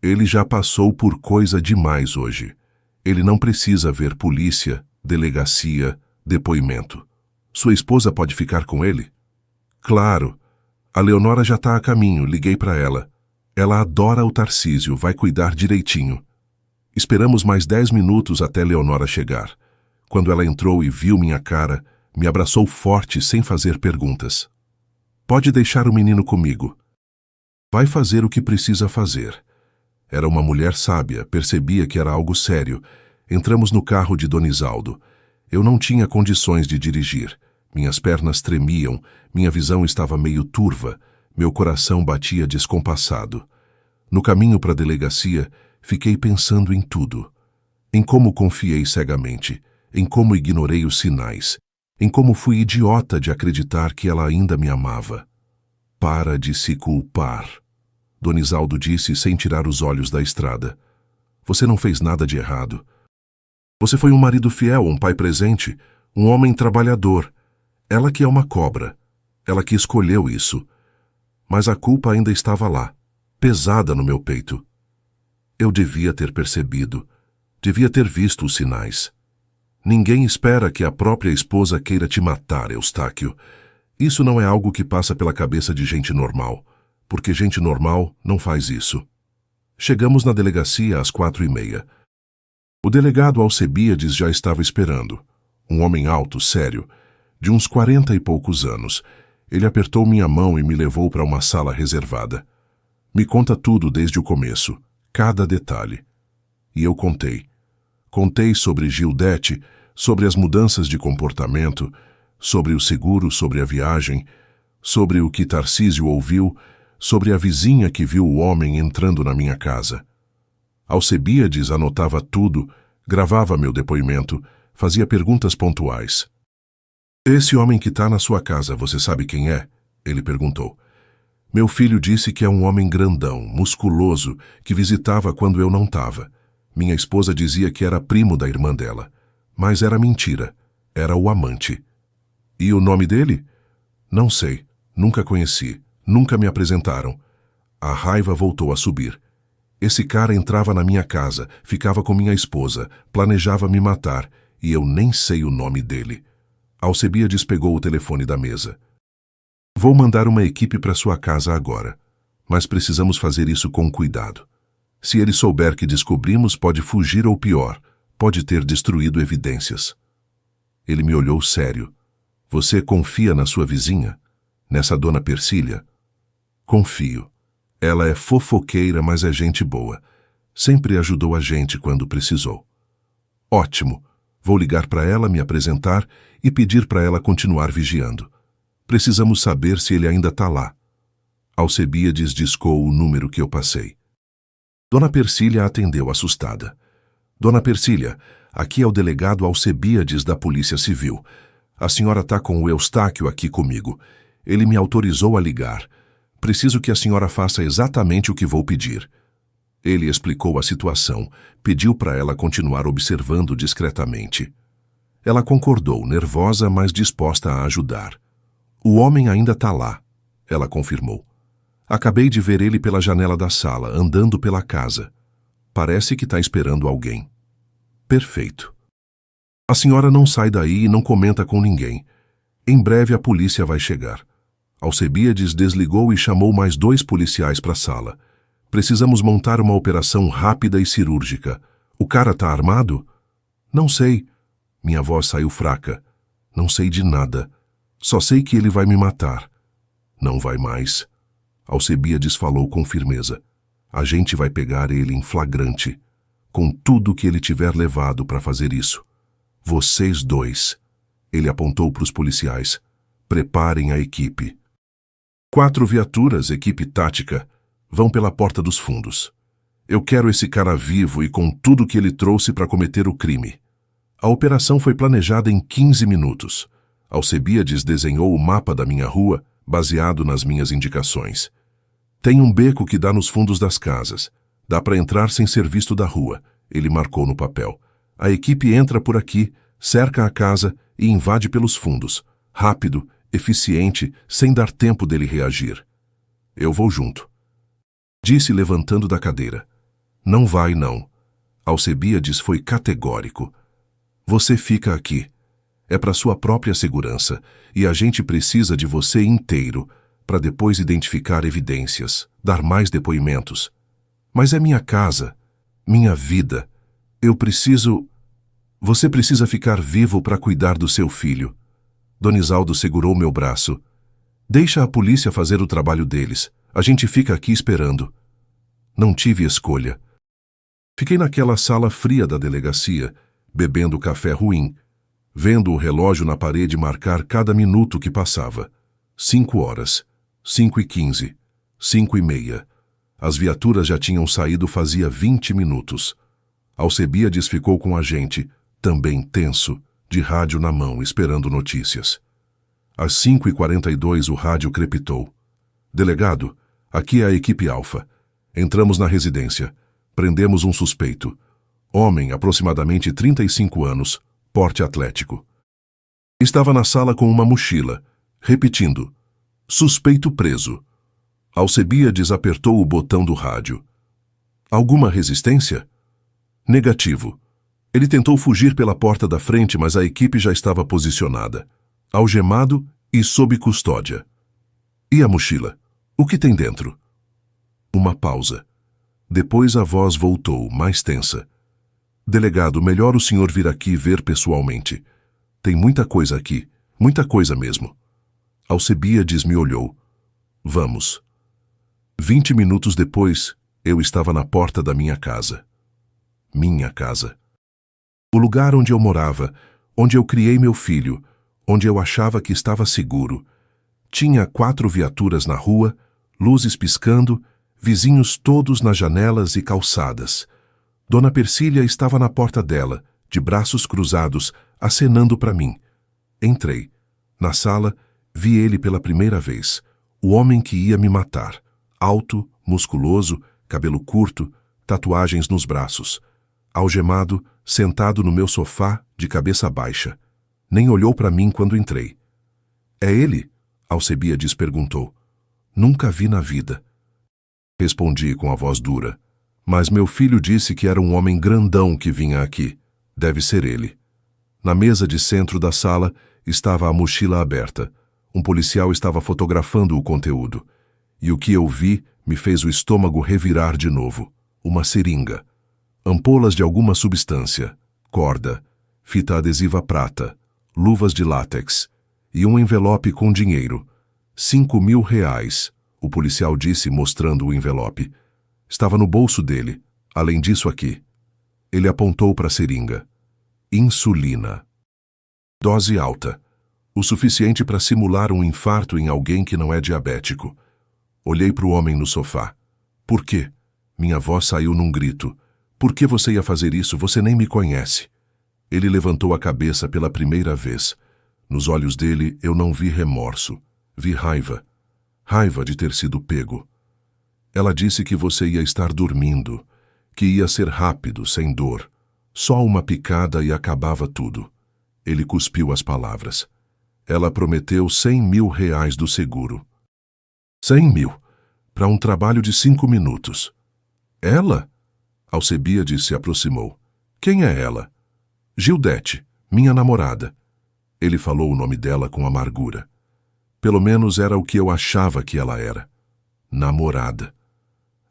Ele já passou por coisa demais hoje. Ele não precisa ver polícia, delegacia, depoimento. Sua esposa pode ficar com ele? Claro. A Leonora já está a caminho, liguei para ela. Ela adora o Tarcísio, vai cuidar direitinho. Esperamos mais 10 minutos até Leonora chegar. Quando ela entrou e viu minha cara, me abraçou forte sem fazer perguntas. Pode deixar o menino comigo. Vai fazer o que precisa fazer. Era uma mulher sábia, percebia que era algo sério. Entramos no carro de Donisaldo. Eu não tinha condições de dirigir. Minhas pernas tremiam, minha visão estava meio turva, meu coração batia descompassado. No caminho para a delegacia, fiquei pensando em tudo. Em como confiei cegamente, em como ignorei os sinais, em como fui idiota de acreditar que ela ainda me amava. Para de se culpar, Donisaldo disse sem tirar os olhos da estrada. Você não fez nada de errado. Você foi um marido fiel, um pai presente, um homem trabalhador. Ela que é uma cobra. Ela que escolheu isso. Mas a culpa ainda estava lá, pesada no meu peito. Eu devia ter percebido, devia ter visto os sinais. Ninguém espera que a própria esposa queira te matar, Eustáquio. Isso não é algo que passa pela cabeça de gente normal, porque gente normal não faz isso. Chegamos na delegacia às 4h30. O delegado Alcebiades já estava esperando. Um homem alto, sério, de uns 40 e poucos anos. Ele apertou minha mão e me levou para uma sala reservada. Me conta tudo desde o começo, cada detalhe. E eu contei. Contei sobre Gildete, sobre as mudanças de comportamento, sobre o seguro, sobre a viagem, sobre o que Tarcísio ouviu, sobre a vizinha que viu o homem entrando na minha casa. Alcebiades anotava tudo, gravava meu depoimento, fazia perguntas pontuais. Esse homem que está na sua casa, você sabe quem é? Ele perguntou. Meu filho disse que é um homem grandão, musculoso, que visitava quando eu não estava. Minha esposa dizia que era primo da irmã dela. Mas era mentira. Era o amante. E o nome dele? Não sei. Nunca conheci. Nunca me apresentaram. A raiva voltou a subir. Esse cara entrava na minha casa, ficava com minha esposa, planejava me matar, e eu nem sei o nome dele. Alcebiades pegou o telefone da mesa. Vou mandar uma equipe para sua casa agora, mas precisamos fazer isso com cuidado. Se ele souber que descobrimos, pode fugir ou pior, pode ter destruído evidências. Ele me olhou sério. Você confia na sua vizinha? Nessa dona Persília? Confio. Ela é fofoqueira, mas é gente boa. Sempre ajudou a gente quando precisou. Ótimo. Vou ligar para ela, me apresentar e pedir para ela continuar vigiando. Precisamos saber se ele ainda está lá. Alcebiades discou o número que eu passei. Dona Persília atendeu assustada. Dona Persília, aqui é o delegado Alcebiades da Polícia Civil. A senhora está com o Eustáquio aqui comigo. Ele me autorizou a ligar. Preciso que a senhora faça exatamente o que vou pedir. Ele explicou a situação, pediu para ela continuar observando discretamente. Ela concordou, nervosa, mas disposta a ajudar. O homem ainda está lá, ela confirmou. Acabei de ver ele pela janela da sala, andando pela casa. Parece que está esperando alguém. Perfeito. A senhora não sai daí e não comenta com ninguém. Em breve a polícia vai chegar. Alcebiades desligou e chamou mais 2 policiais para a sala. Precisamos montar uma operação rápida e cirúrgica. O cara está armado? Não sei. Minha voz saiu fraca. Não sei de nada. Só sei que ele vai me matar. Não vai mais. Alcebiades falou com firmeza. A gente vai pegar ele em flagrante, com tudo que ele tiver levado para fazer isso. Vocês 2. Ele apontou para os policiais. Preparem a equipe. 4 viaturas, equipe tática, vão pela porta dos fundos. Eu quero esse cara vivo e com tudo que ele trouxe para cometer o crime. A operação foi planejada em 15 minutos. Alcebiades desenhou o mapa da minha rua, baseado nas minhas indicações. Tem um beco que dá nos fundos das casas. Dá para entrar sem ser visto da rua. Ele marcou no papel. A equipe entra por aqui, cerca a casa e invade pelos fundos. Rápido, eficiente, sem dar tempo dele reagir. Eu vou junto. Disse levantando da cadeira. Não vai, não. Alcebiades foi categórico. Você fica aqui. É para sua própria segurança e a gente precisa de você inteiro para depois identificar evidências, dar mais depoimentos. Mas é minha casa, minha vida. Eu preciso... Você precisa ficar vivo para cuidar do seu filho. Donisaldo segurou meu braço. Deixa a polícia fazer o trabalho deles. A gente fica aqui esperando. Não tive escolha. Fiquei naquela sala fria da delegacia, bebendo café ruim, vendo o relógio na parede marcar cada minuto que passava. 5 horas, 5h15, 5h30. As viaturas já tinham saído fazia 20 minutos. Alcebiades ficou com a gente, também tenso, de rádio na mão, esperando notícias. Às 5h42 o rádio crepitou. Delegado, aqui é a equipe Alfa. Entramos na residência. Prendemos um suspeito. Homem, aproximadamente 35 anos, porte atlético. Estava na sala com uma mochila, repetindo. Suspeito preso. Alcebiades apertou o botão do rádio. Alguma resistência? Negativo. Ele tentou fugir pela porta da frente, mas a equipe já estava posicionada. Algemado e sob custódia. E a mochila? O que tem dentro? Uma pausa. Depois a voz voltou, mais tensa. Delegado, melhor o senhor vir aqui ver pessoalmente. Tem muita coisa aqui, muita coisa mesmo. Alcebiades me olhou. Vamos. 20 minutos depois, eu estava na porta da minha casa. Minha casa. O lugar onde eu morava, onde eu criei meu filho, onde eu achava que estava seguro. Tinha 4 viaturas na rua, luzes piscando, vizinhos todos nas janelas e calçadas. Dona Persília estava na porta dela, de braços cruzados, acenando para mim. Entrei. Na sala, vi ele pela primeira vez. O homem que ia me matar. Alto, musculoso, cabelo curto, tatuagens nos braços. Algemado, sentado no meu sofá, de cabeça baixa. Nem olhou para mim quando entrei. É ele? Alcebiades perguntou. Nunca vi na vida. Respondi com a voz dura. Mas meu filho disse que era um homem grandão que vinha aqui. Deve ser ele. Na mesa de centro da sala estava a mochila aberta. Um policial estava fotografando o conteúdo. E o que eu vi me fez o estômago revirar de novo. Uma seringa. Ampolas de alguma substância. Corda. Fita adesiva prata. Luvas de látex. E um envelope com dinheiro. 5.000 reais, o policial disse mostrando o envelope. Estava no bolso dele, além disso aqui. Ele apontou para a seringa. Insulina. Dose alta. O suficiente para simular um infarto em alguém que não é diabético. Olhei para o homem no sofá. Por quê? Minha voz saiu num grito. Por que você ia fazer isso? Você nem me conhece. Ele levantou a cabeça pela primeira vez. Nos olhos dele eu não vi remorso. Vi raiva. Raiva de ter sido pego. Ela disse que você ia estar dormindo, que ia ser rápido, sem dor. Só uma picada e acabava tudo. Ele cuspiu as palavras. Ela prometeu 100.000 reais do seguro. 100.000? Para um trabalho de 5 minutos. Ela? Alcebiades se aproximou. Quem é ela? Gildete, minha namorada. Ele falou o nome dela com amargura. Pelo menos era o que eu achava que ela era. Namorada.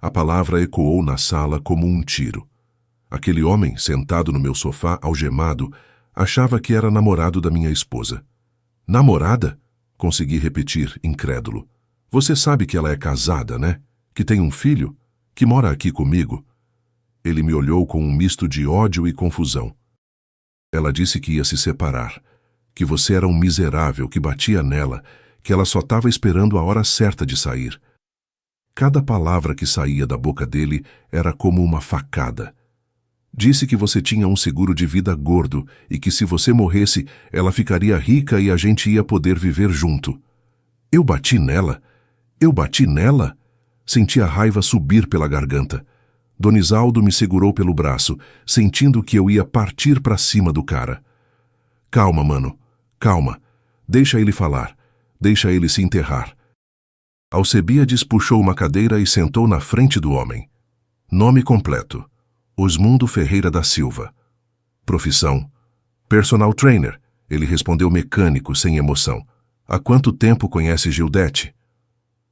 A palavra ecoou na sala como um tiro. Aquele homem, sentado no meu sofá, algemado, achava que era namorado da minha esposa. Namorada? Consegui repetir, incrédulo. Você sabe que ela é casada, né? Que tem um filho? Que mora aqui comigo? Ele me olhou com um misto de ódio e confusão. Ela disse que ia se separar, que você era um miserável, que batia nela, que ela só estava esperando a hora certa de sair. Cada palavra que saía da boca dele era como uma facada. Disse que você tinha um seguro de vida gordo e que se você morresse, ela ficaria rica e a gente ia poder viver junto. Eu bati nela? Eu bati nela? Senti a raiva subir pela garganta. Donisaldo me segurou pelo braço, sentindo que eu ia partir para cima do cara. Calma, mano. Calma. Deixa ele falar. Deixa ele se enterrar. Alcebiades puxou uma cadeira e sentou na frente do homem. Nome completo: Osmundo Ferreira da Silva. Profissão: personal trainer. Ele respondeu mecânico, sem emoção. Há quanto tempo conhece Gildete?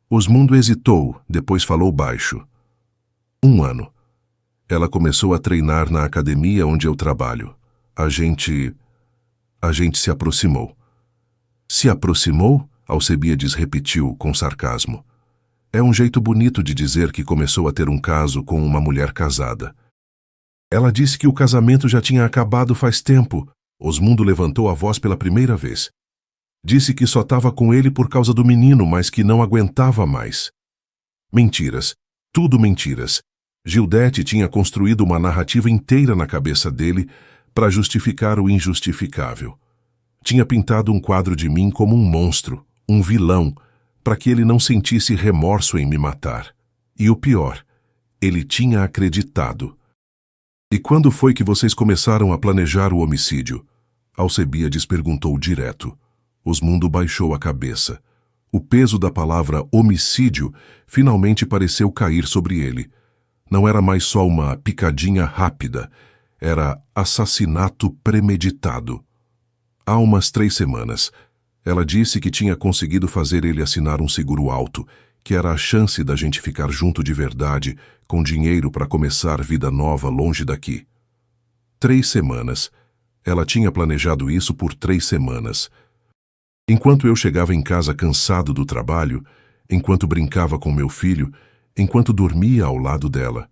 Osmundo hesitou, depois falou baixo. 1 ano. Ela começou a treinar na academia onde eu trabalho. A gente se aproximou. Se aproximou? Alcebiades repetiu com sarcasmo. É um jeito bonito de dizer que começou a ter um caso com uma mulher casada. Ela disse que o casamento já tinha acabado faz tempo. Osmundo levantou a voz pela primeira vez. Disse que só estava com ele por causa do menino, mas que não aguentava mais. Mentiras. Tudo mentiras. Gildete tinha construído uma narrativa inteira na cabeça dele para justificar o injustificável. Tinha pintado um quadro de mim como um monstro, um vilão, para que ele não sentisse remorso em me matar. E o pior, ele tinha acreditado. E quando foi que vocês começaram a planejar o homicídio? Alcebiades perguntou direto. Osmundo baixou a cabeça. O peso da palavra homicídio finalmente pareceu cair sobre ele. Não era mais só uma picadinha rápida, era assassinato premeditado. Há umas 3 semanas, ela disse que tinha conseguido fazer ele assinar um seguro alto, que era a chance da gente ficar junto de verdade, com dinheiro para começar vida nova longe daqui. 3 semanas. Ela tinha planejado isso por 3 semanas. Enquanto eu chegava em casa cansado do trabalho, enquanto brincava com meu filho, enquanto dormia ao lado dela,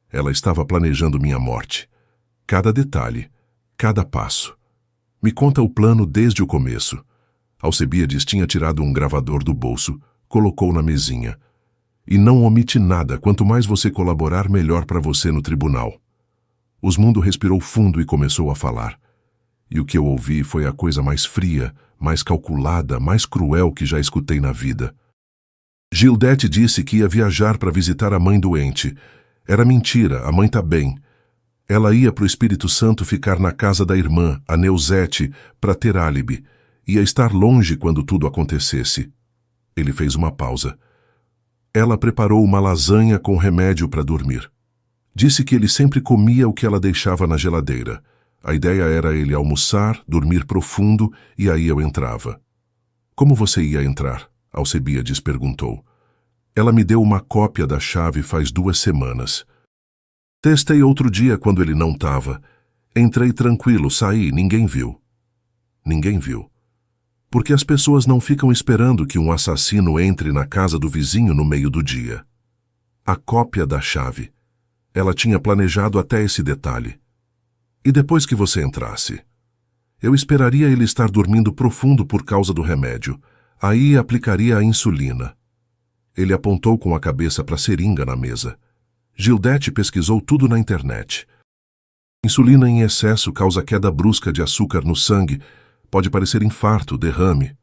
ela estava planejando minha morte. Cada detalhe, cada passo. Me conta o plano desde o começo. Alcebiades tinha tirado um gravador do bolso, colocou na mesinha. E não omite nada, quanto mais você colaborar, melhor para você no tribunal. Osmundo respirou fundo e começou a falar. E o que eu ouvi foi a coisa mais fria, mais calculada, mais cruel que já escutei na vida. Gildete disse que ia viajar para visitar a mãe doente. Era mentira, a mãe tá bem. Ela ia para o Espírito Santo ficar na casa da irmã, a Neuzete, para ter álibi. Ia estar longe quando tudo acontecesse. Ele fez uma pausa. Ela preparou uma lasanha com remédio para dormir. Disse que ele sempre comia o que ela deixava na geladeira. A ideia era ele almoçar, dormir profundo, e aí eu entrava. Como você ia entrar? Alcebiades perguntou. Ela me deu uma cópia da chave faz 2 semanas. Testei outro dia quando ele não estava. Entrei tranquilo, saí, ninguém viu. Ninguém viu. Porque as pessoas não ficam esperando que um assassino entre na casa do vizinho no meio do dia. A cópia da chave. Ela tinha planejado até esse detalhe. E depois que você entrasse? Eu esperaria ele estar dormindo profundo por causa do remédio. Aí aplicaria a insulina. Ele apontou com a cabeça para a seringa na mesa. Gildete pesquisou tudo na internet. Insulina em excesso causa queda brusca de açúcar no sangue, pode parecer infarto, derrame.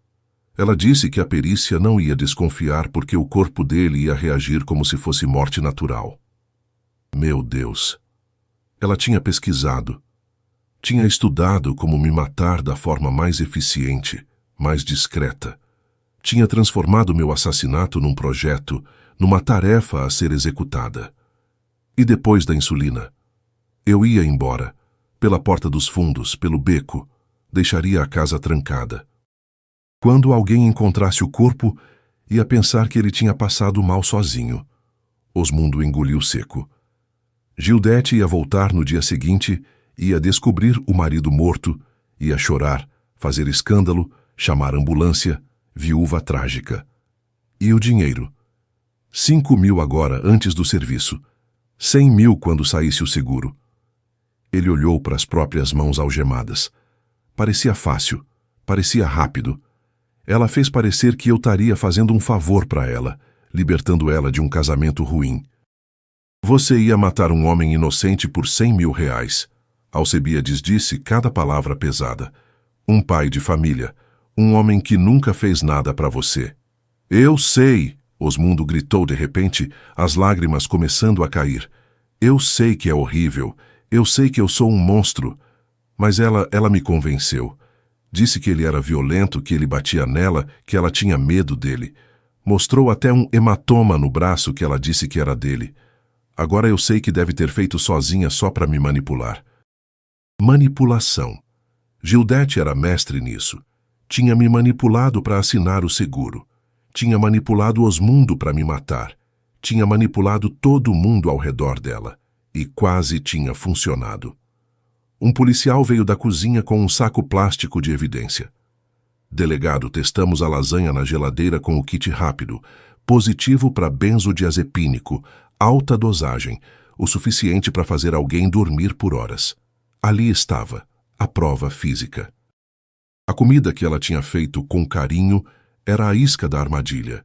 Ela disse que a perícia não ia desconfiar porque o corpo dele ia reagir como se fosse morte natural. Meu Deus! Ela tinha pesquisado. Tinha estudado como me matar da forma mais eficiente, mais discreta. Tinha transformado meu assassinato num projeto, numa tarefa a ser executada. E depois da insulina? Eu ia embora, pela porta dos fundos, pelo beco, deixaria a casa trancada. Quando alguém encontrasse o corpo, ia pensar que ele tinha passado mal sozinho. Osmundo engoliu seco. Gildete ia voltar no dia seguinte, ia descobrir o marido morto, ia chorar, fazer escândalo, chamar ambulância, viúva trágica. E o dinheiro? 5.000 agora, antes do serviço. 100.000 quando saísse o seguro. Ele olhou para as próprias mãos algemadas. Parecia fácil, parecia rápido. Ela fez parecer que eu estaria fazendo um favor para ela, libertando ela de um casamento ruim. Você ia matar um homem inocente por 100.000 reais. Alcebiades disse cada palavra pesada. Um pai de família, um homem que nunca fez nada para você. Eu sei, Osmundo gritou de repente, as lágrimas começando a cair. Eu sei que é horrível. Eu sei que eu sou um monstro. Mas ela me convenceu. Disse que ele era violento, que ele batia nela, que ela tinha medo dele. Mostrou até um hematoma no braço que ela disse que era dele. Agora eu sei que deve ter feito sozinha só para me manipular. Manipulação. Gildete era mestre nisso. Tinha me manipulado para assinar o seguro. Tinha manipulado Osmundo para me matar. Tinha manipulado todo mundo ao redor dela. E quase tinha funcionado. Um policial veio da cozinha com um saco plástico de evidência. Delegado, testamos a lasanha na geladeira com o kit rápido. Positivo para benzodiazepínico, alta dosagem, o suficiente para fazer alguém dormir por horas. Ali estava, a prova física. A comida que ela tinha feito com carinho era a isca da armadilha.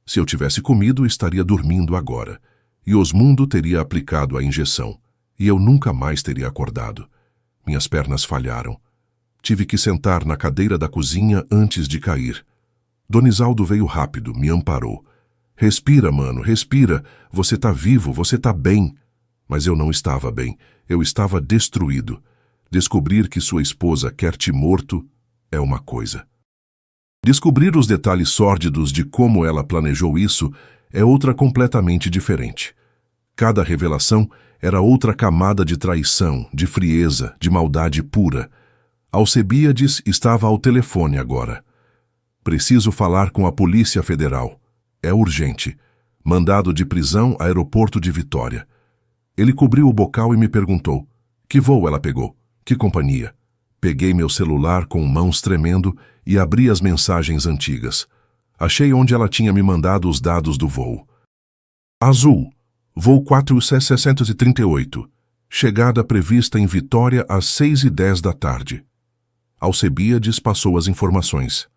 Se eu tivesse comido, estaria dormindo agora. E Osmundo teria aplicado a injeção. E eu nunca mais teria acordado. Minhas pernas falharam. Tive que sentar na cadeira da cozinha antes de cair. Donisaldo veio rápido, me amparou. Respira, mano, respira. Você tá vivo, você tá bem. Mas eu não estava bem. Eu estava destruído. Descobrir que sua esposa quer te morto é uma coisa. Descobrir os detalhes sórdidos de como ela planejou isso é outra completamente diferente. Cada revelação era outra camada de traição, de frieza, de maldade pura. Alcebíades estava ao telefone agora. Preciso falar com a Polícia Federal. É urgente. Mandado de prisão, aeroporto de Vitória. Ele cobriu o bocal e me perguntou: que voo ela pegou? Que companhia? Peguei meu celular com mãos tremendo e abri as mensagens antigas. Achei onde ela tinha me mandado os dados do voo. Azul, voo 4638. Chegada prevista em Vitória às 6h10 da tarde. Alcebíades passou as informações.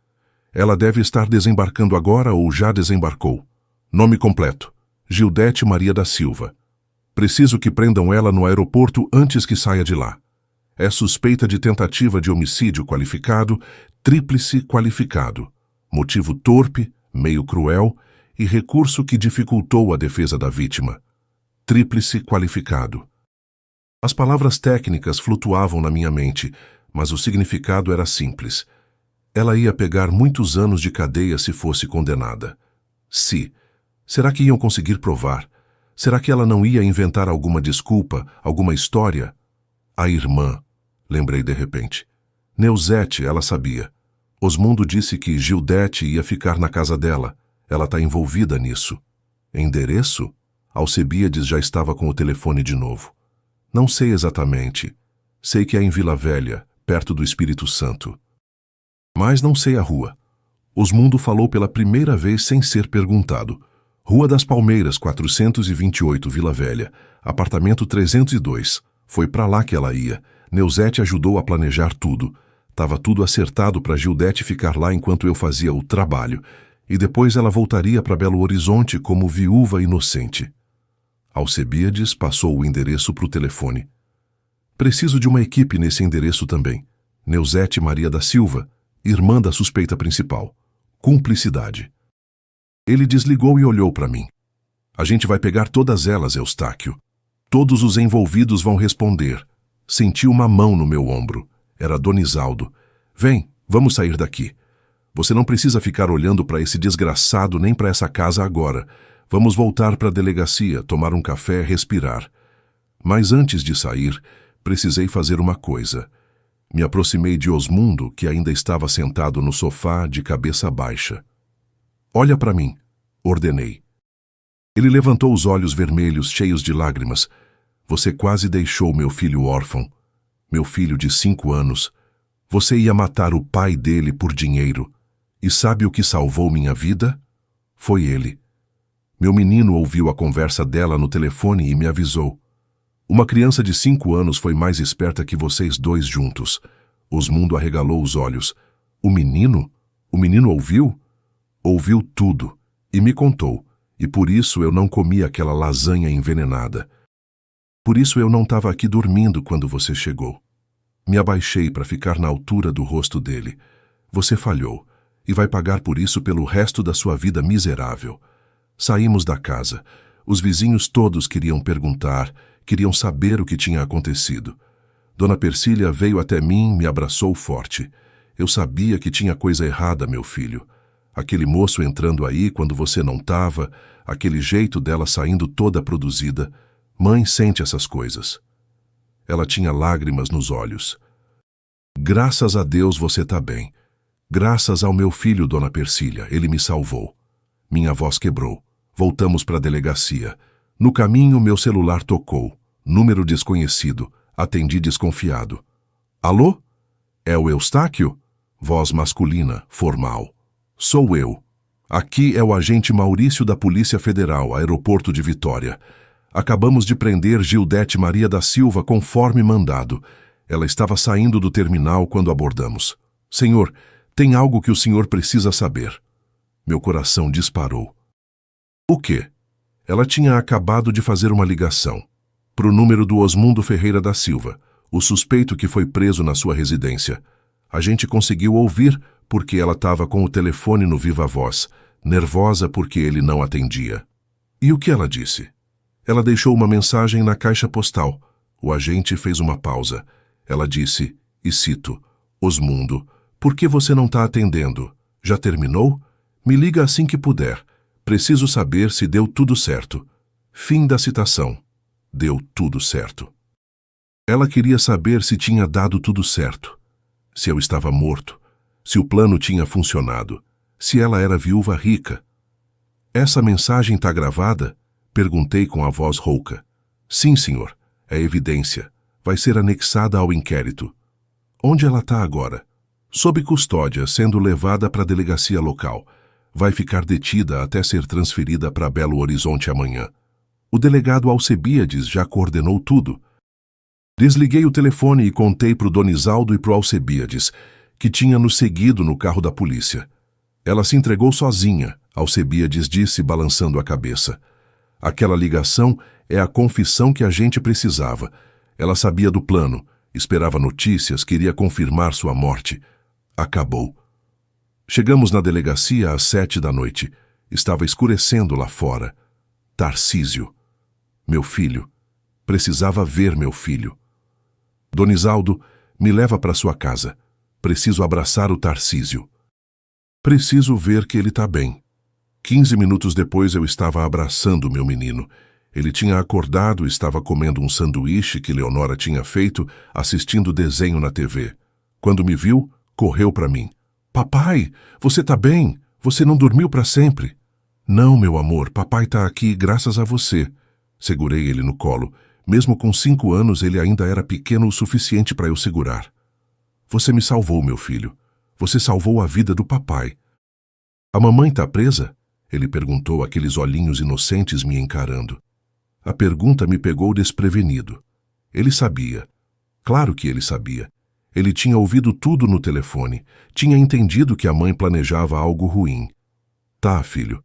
Ela deve estar desembarcando agora ou já desembarcou. Nome completo: Gildete Maria da Silva. Preciso que prendam ela no aeroporto antes que saia de lá. É suspeita de tentativa de homicídio qualificado, tríplice qualificado. Motivo torpe, meio cruel e recurso que dificultou a defesa da vítima. Tríplice qualificado. As palavras técnicas flutuavam na minha mente, mas o significado era simples. Ela ia pegar muitos anos de cadeia se fosse condenada. Se. Será que iam conseguir provar? Será que ela não ia inventar alguma desculpa, alguma história? A irmã, lembrei de repente. Neuzete, ela sabia. Osmundo disse que Gildete ia ficar na casa dela. Ela está envolvida nisso. Endereço? Alcebíades já estava com o telefone de novo. Não sei exatamente. Sei que é em Vila Velha, perto do Espírito Santo. Mas não sei a rua. Osmundo falou pela primeira vez sem ser perguntado. Rua das Palmeiras, 428, Vila Velha. Apartamento 302. Foi para lá que ela ia. Neuzete ajudou a planejar tudo. Tava tudo acertado para Gildete ficar lá enquanto eu fazia o trabalho. E depois ela voltaria para Belo Horizonte como viúva inocente. Alcebíades passou o endereço para o telefone. Preciso de uma equipe nesse endereço também. Neuzete Maria da Silva, irmã da suspeita principal. Cumplicidade. Ele desligou e olhou para mim. A gente vai pegar todas elas, Eustáquio. Todos os envolvidos vão responder. Senti uma mão no meu ombro. Era Donisaldo. Vem, vamos sair daqui. Você não precisa ficar olhando para esse desgraçado nem para essa casa agora. Vamos voltar para a delegacia, tomar um café, respirar. Mas antes de sair, precisei fazer uma coisa. Me aproximei de Osmundo, que ainda estava sentado no sofá, de cabeça baixa. Olha para mim, ordenei. Ele levantou os olhos vermelhos, cheios de lágrimas. Você quase deixou meu filho órfão. Meu filho de 5 anos. Você ia matar o pai dele por dinheiro. E sabe o que salvou minha vida? Foi ele. Meu menino ouviu a conversa dela no telefone e me avisou. Uma criança de 5 anos foi mais esperta que vocês dois juntos. Osmundo arregalou os olhos. O menino? O menino ouviu? Ouviu tudo. E me contou. E por isso eu não comi aquela lasanha envenenada. Por isso eu não estava aqui dormindo quando você chegou. Me abaixei para ficar na altura do rosto dele. Você falhou. e vai pagar por isso pelo resto da sua vida miserável. Saímos da casa. Os vizinhos todos queriam perguntar, queriam saber o que tinha acontecido. Dona Persília veio até mim, me abraçou forte. Eu sabia que tinha coisa errada, meu filho. Aquele moço entrando aí quando você não estava, aquele jeito dela saindo toda produzida. Mãe sente essas coisas. Ela tinha lágrimas nos olhos. Graças a Deus você está bem. Graças ao meu filho, Dona Persília, ele me salvou. Minha voz quebrou. Voltamos para a delegacia. No caminho, meu celular tocou. Número desconhecido. Atendi desconfiado. Alô? É o Eustáquio? Voz masculina, formal. Sou eu. Aqui é o agente Maurício da Polícia Federal, Aeroporto de Vitória. Acabamos de prender Gildete Maria da Silva conforme mandado. Ela estava saindo do terminal quando abordamos. Senhor, tem algo que o senhor precisa saber. Meu coração disparou. O quê? Ela tinha acabado de fazer uma ligação para o número do Osmundo Ferreira da Silva, o suspeito que foi preso na sua residência. A gente conseguiu ouvir porque ela estava com o telefone no viva voz, nervosa porque ele não atendia. E o que ela disse? Ela deixou uma mensagem na caixa postal. O agente fez uma pausa. Ela disse, e cito, Osmundo, por que você não está atendendo? Já terminou? Me liga assim que puder. Preciso saber se deu tudo certo. Fim da citação. Deu tudo certo. Ela queria saber se tinha dado tudo certo. Se eu estava morto. Se o plano tinha funcionado. Se ela era viúva rica. Essa mensagem está gravada? Perguntei com a voz rouca. Sim, senhor. É evidência. Vai ser anexada ao inquérito. Onde ela está agora? Sob custódia, sendo levada para a delegacia local. Vai ficar detida até ser transferida para Belo Horizonte amanhã. O delegado Alcebiades já coordenou tudo. Desliguei o telefone e contei para o Donisaldo e para o Alcebiades, que tinha nos seguido no carro da polícia. Ela se entregou sozinha, Alcebiades disse, balançando a cabeça. Aquela ligação é a confissão que a gente precisava. Ela sabia do plano, esperava notícias, queria confirmar sua morte. Acabou. Chegamos na delegacia às 7 da noite. Estava escurecendo lá fora. Tarcísio. Meu filho. Precisava ver meu filho. Donisaldo, me leva para sua casa. Preciso abraçar o Tarcísio. Preciso ver que ele está bem. 15 minutos depois eu estava abraçando meu menino. Ele tinha acordado e estava comendo um sanduíche que Leonora tinha feito, assistindo desenho na TV. Quando me viu, correu para mim. Papai, você está bem? Você não dormiu para sempre? Não, meu amor, papai está aqui graças a você. Segurei ele no colo. Mesmo com 5 anos, ele ainda era pequeno o suficiente para eu segurar. Você me salvou, meu filho. Você salvou a vida do papai. A mamãe está presa? Ele perguntou, aqueles olhinhos inocentes me encarando. A pergunta me pegou desprevenido. Ele sabia. Claro que ele sabia. Ele tinha ouvido tudo no telefone. Tinha entendido que a mãe planejava algo ruim. Tá, filho.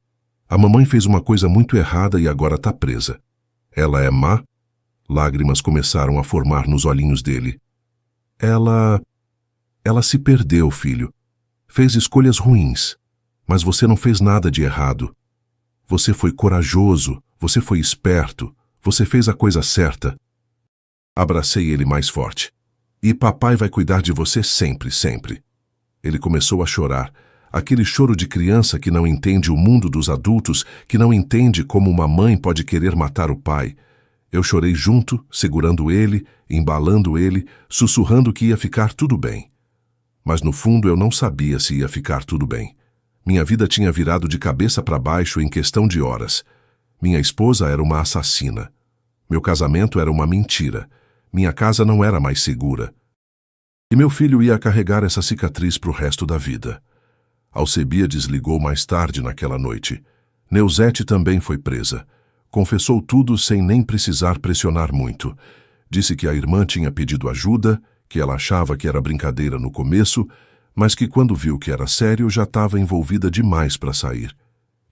A mamãe fez uma coisa muito errada e agora está presa. Ela é má? Lágrimas começaram a formar nos olhinhos dele. Ela se perdeu, filho. Fez escolhas ruins. Mas você não fez nada de errado. Você foi corajoso, você foi esperto, você fez a coisa certa. Abracei ele mais forte. E papai vai cuidar de você sempre, sempre. Ele começou a chorar, aquele choro de criança que não entende o mundo dos adultos, que não entende como uma mãe pode querer matar o pai. Eu chorei junto, segurando ele, embalando ele, sussurrando que ia ficar tudo bem. Mas no fundo eu não sabia se ia ficar tudo bem. Minha vida tinha virado de cabeça para baixo em questão de horas. Minha esposa era uma assassina. Meu casamento era uma mentira. Minha casa não era mais segura. E meu filho ia carregar essa cicatriz para o resto da vida. Alcebiades ligou mais tarde naquela noite. Neuzete também foi presa. Confessou tudo sem nem precisar pressionar muito. Disse que a irmã tinha pedido ajuda, que ela achava que era brincadeira no começo, mas que quando viu que era sério já estava envolvida demais para sair.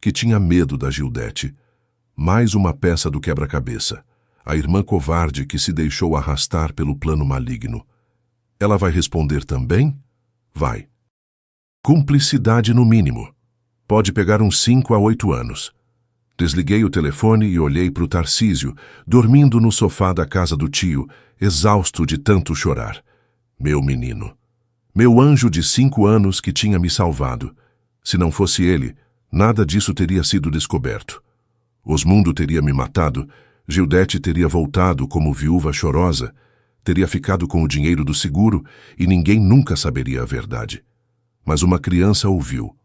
Que tinha medo da Gildete. Mais uma peça do quebra-cabeça. A irmã covarde que se deixou arrastar pelo plano maligno. Ela vai responder também? Vai. Cumplicidade no mínimo. Pode pegar uns 5 a 8 anos. Desliguei o telefone e olhei para o Tarcísio, dormindo no sofá da casa do tio, exausto de tanto chorar. Meu menino. Meu anjo de 5 anos que tinha me salvado. Se não fosse ele, nada disso teria sido descoberto. Osmundo teria me matado, Gildete teria voltado como viúva chorosa, teria ficado com o dinheiro do seguro e ninguém nunca saberia a verdade. Mas uma criança ouviu.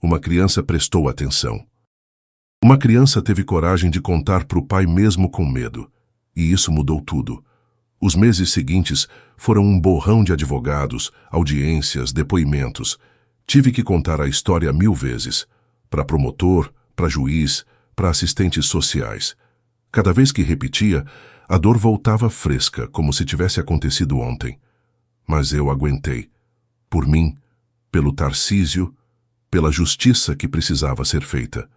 Uma criança prestou atenção. Uma criança teve coragem de contar para o pai mesmo com medo. E isso mudou tudo. Os meses seguintes foram um borrão de advogados, audiências, depoimentos. Tive que contar a história 1000 vezes. Para promotor, para juiz, para assistentes sociais. Cada vez que repetia, a dor voltava fresca, como se tivesse acontecido ontem. Mas eu aguentei. Por mim, pelo Tarcísio, pela justiça que precisava ser feita.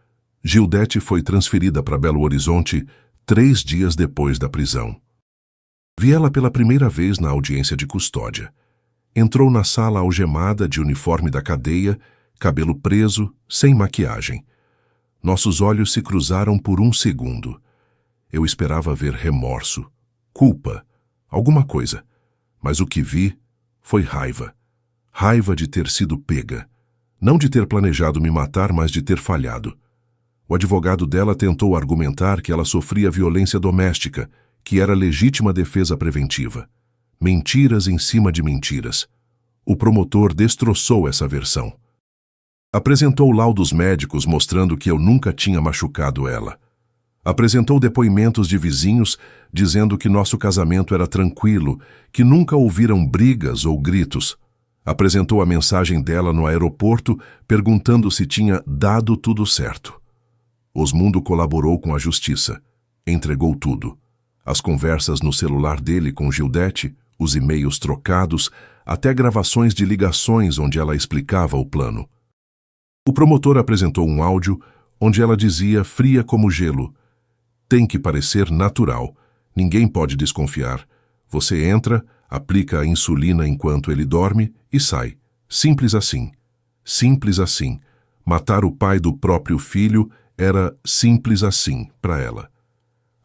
Gildete foi transferida para Belo Horizonte 3 dias depois da prisão. Vi ela pela primeira vez na audiência de custódia. Entrou na sala algemada de uniforme da cadeia, cabelo preso, sem maquiagem. Nossos olhos se cruzaram por um segundo. Eu esperava ver remorso, culpa, alguma coisa. Mas o que vi foi raiva. Raiva de ter sido pega. Não de ter planejado me matar, mas de ter falhado. O advogado dela tentou argumentar que ela sofria violência doméstica, que era legítima defesa preventiva. Mentiras em cima de mentiras. O promotor destroçou essa versão. Apresentou laudos médicos mostrando que eu nunca tinha machucado ela. Apresentou depoimentos de vizinhos dizendo que nosso casamento era tranquilo, que nunca ouviram brigas ou gritos. Apresentou a mensagem dela no aeroporto perguntando se tinha dado tudo certo. Osmundo colaborou com a justiça. Entregou tudo. As conversas no celular dele com Gildete, os e-mails trocados, até gravações de ligações onde ela explicava o plano. O promotor apresentou um áudio onde ela dizia, fria como gelo: tem que parecer natural, ninguém pode desconfiar. Você entra, aplica a insulina enquanto ele dorme e sai. Simples assim. Simples assim. Matar o pai do próprio filho era simples assim para ela.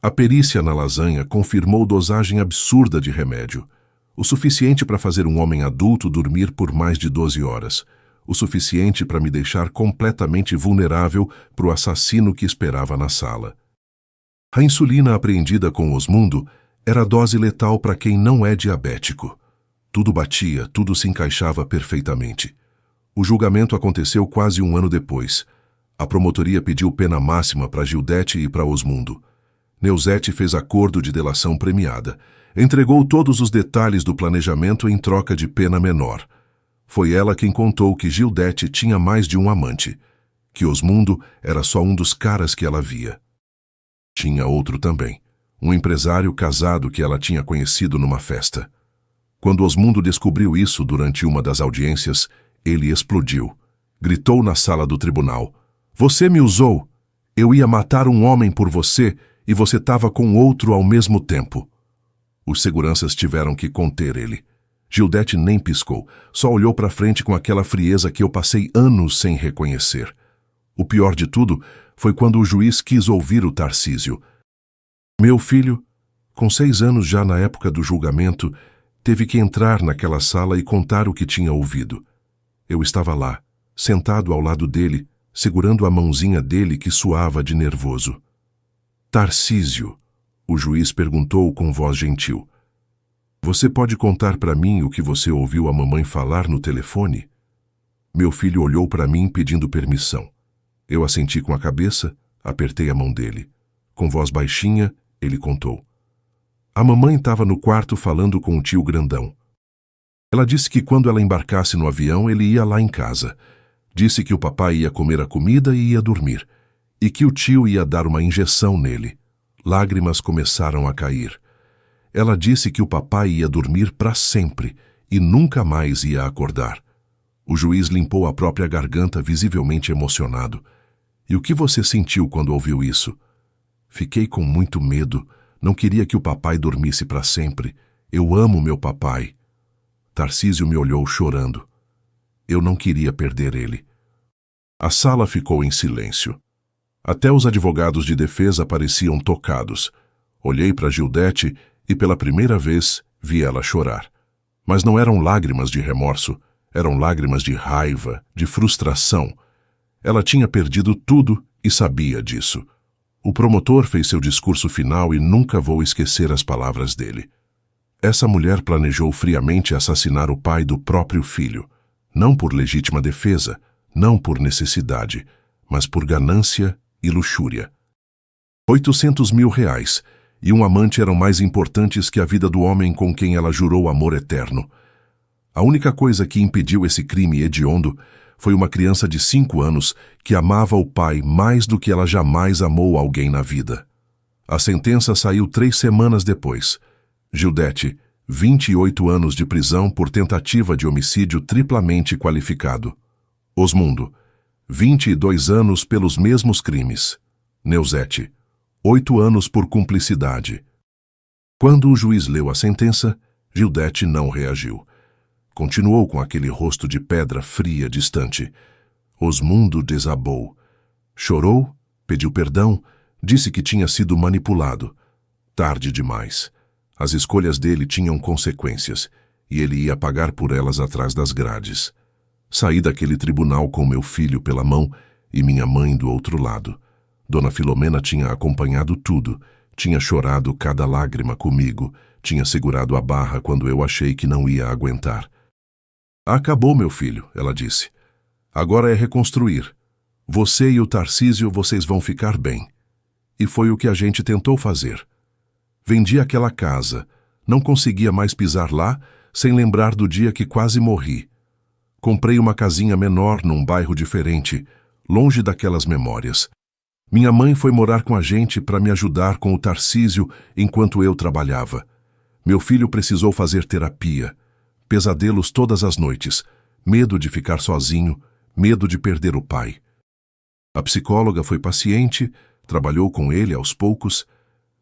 A perícia na lasanha confirmou dosagem absurda de remédio. O suficiente para fazer um homem adulto dormir por mais de 12 horas. O suficiente para me deixar completamente vulnerável para o assassino que esperava na sala. A insulina apreendida com Osmundo era dose letal para quem não é diabético. Tudo batia, tudo se encaixava perfeitamente. O julgamento aconteceu quase um ano depois. A promotoria pediu pena máxima para Gildete e para Osmundo. Neuzete fez acordo de delação premiada. Entregou todos os detalhes do planejamento em troca de pena menor. Foi ela quem contou que Gildete tinha mais de um amante, que Osmundo era só um dos caras que ela via. Tinha outro também, um empresário casado que ela tinha conhecido numa festa. Quando Osmundo descobriu isso durante uma das audiências, ele explodiu. Gritou na sala do tribunal: "Você me usou! Eu ia matar um homem por você e você estava com outro ao mesmo tempo." Os seguranças tiveram que conter ele. Gildete nem piscou, só olhou para frente com aquela frieza que eu passei anos sem reconhecer. O pior de tudo foi quando o juiz quis ouvir o Tarcísio. Meu filho, com 6 anos já na época do julgamento, teve que entrar naquela sala e contar o que tinha ouvido. Eu estava lá, sentado ao lado dele, segurando a mãozinha dele que suava de nervoso. "Tarcísio", o juiz perguntou com voz gentil, "você pode contar para mim o que você ouviu a mamãe falar no telefone?" Meu filho olhou para mim pedindo permissão. Eu assenti com a cabeça, apertei a mão dele. Com voz baixinha, ele contou. A mamãe estava no quarto falando com o tio grandão. Ela disse que quando ela embarcasse no avião, ele ia lá em casa. Disse que o papai ia comer a comida e ia dormir, e que o tio ia dar uma injeção nele. Lágrimas começaram a cair. Ela disse que o papai ia dormir para sempre e nunca mais ia acordar. O juiz limpou a própria garganta, visivelmente emocionado. "E o que você sentiu quando ouviu isso?" "Fiquei com muito medo. Não queria que o papai dormisse para sempre. Eu amo meu papai." Tarcísio me olhou chorando. Eu não queria perder ele. A sala ficou em silêncio. Até os advogados de defesa pareciam tocados. Olhei para Gildete e pela primeira vez vi ela chorar. Mas não eram lágrimas de remorso, eram lágrimas de raiva, de frustração. Ela tinha perdido tudo e sabia disso. O promotor fez seu discurso final e nunca vou esquecer as palavras dele. Essa mulher planejou friamente assassinar o pai do próprio filho, não por legítima defesa, não por necessidade, mas por ganância e luxúria. 800 mil reais e um amante eram mais importantes que a vida do homem com quem ela jurou amor eterno. A única coisa que impediu esse crime hediondo foi uma criança de 5 anos que amava o pai mais do que ela jamais amou alguém na vida. A sentença saiu 3 semanas depois. Gildete, 28 anos de prisão por tentativa de homicídio triplamente qualificado. Osmundo, 22 anos pelos mesmos crimes. Neuzete, 8 anos por cumplicidade. Quando o juiz leu a sentença, Gildete não reagiu. Continuou com aquele rosto de pedra fria distante. Osmundo desabou. Chorou, pediu perdão, disse que tinha sido manipulado. Tarde demais. As escolhas dele tinham consequências, e ele ia pagar por elas atrás das grades. Saí daquele tribunal com meu filho pela mão e minha mãe do outro lado. Dona Filomena tinha acompanhado tudo, tinha chorado cada lágrima comigo, tinha segurado a barra quando eu achei que não ia aguentar. Acabou, meu filho, ela disse. Agora é reconstruir. Você e o Tarcísio, vocês vão ficar bem. E foi o que a gente tentou fazer. Vendi aquela casa, não conseguia mais pisar lá sem lembrar do dia que quase morri. Comprei uma casinha menor num bairro diferente, longe daquelas memórias. Minha mãe foi morar com a gente para me ajudar com o Tarcísio enquanto eu trabalhava. Meu filho precisou fazer terapia. Pesadelos todas as noites, medo de ficar sozinho, medo de perder o pai. A psicóloga foi paciente, trabalhou com ele aos poucos.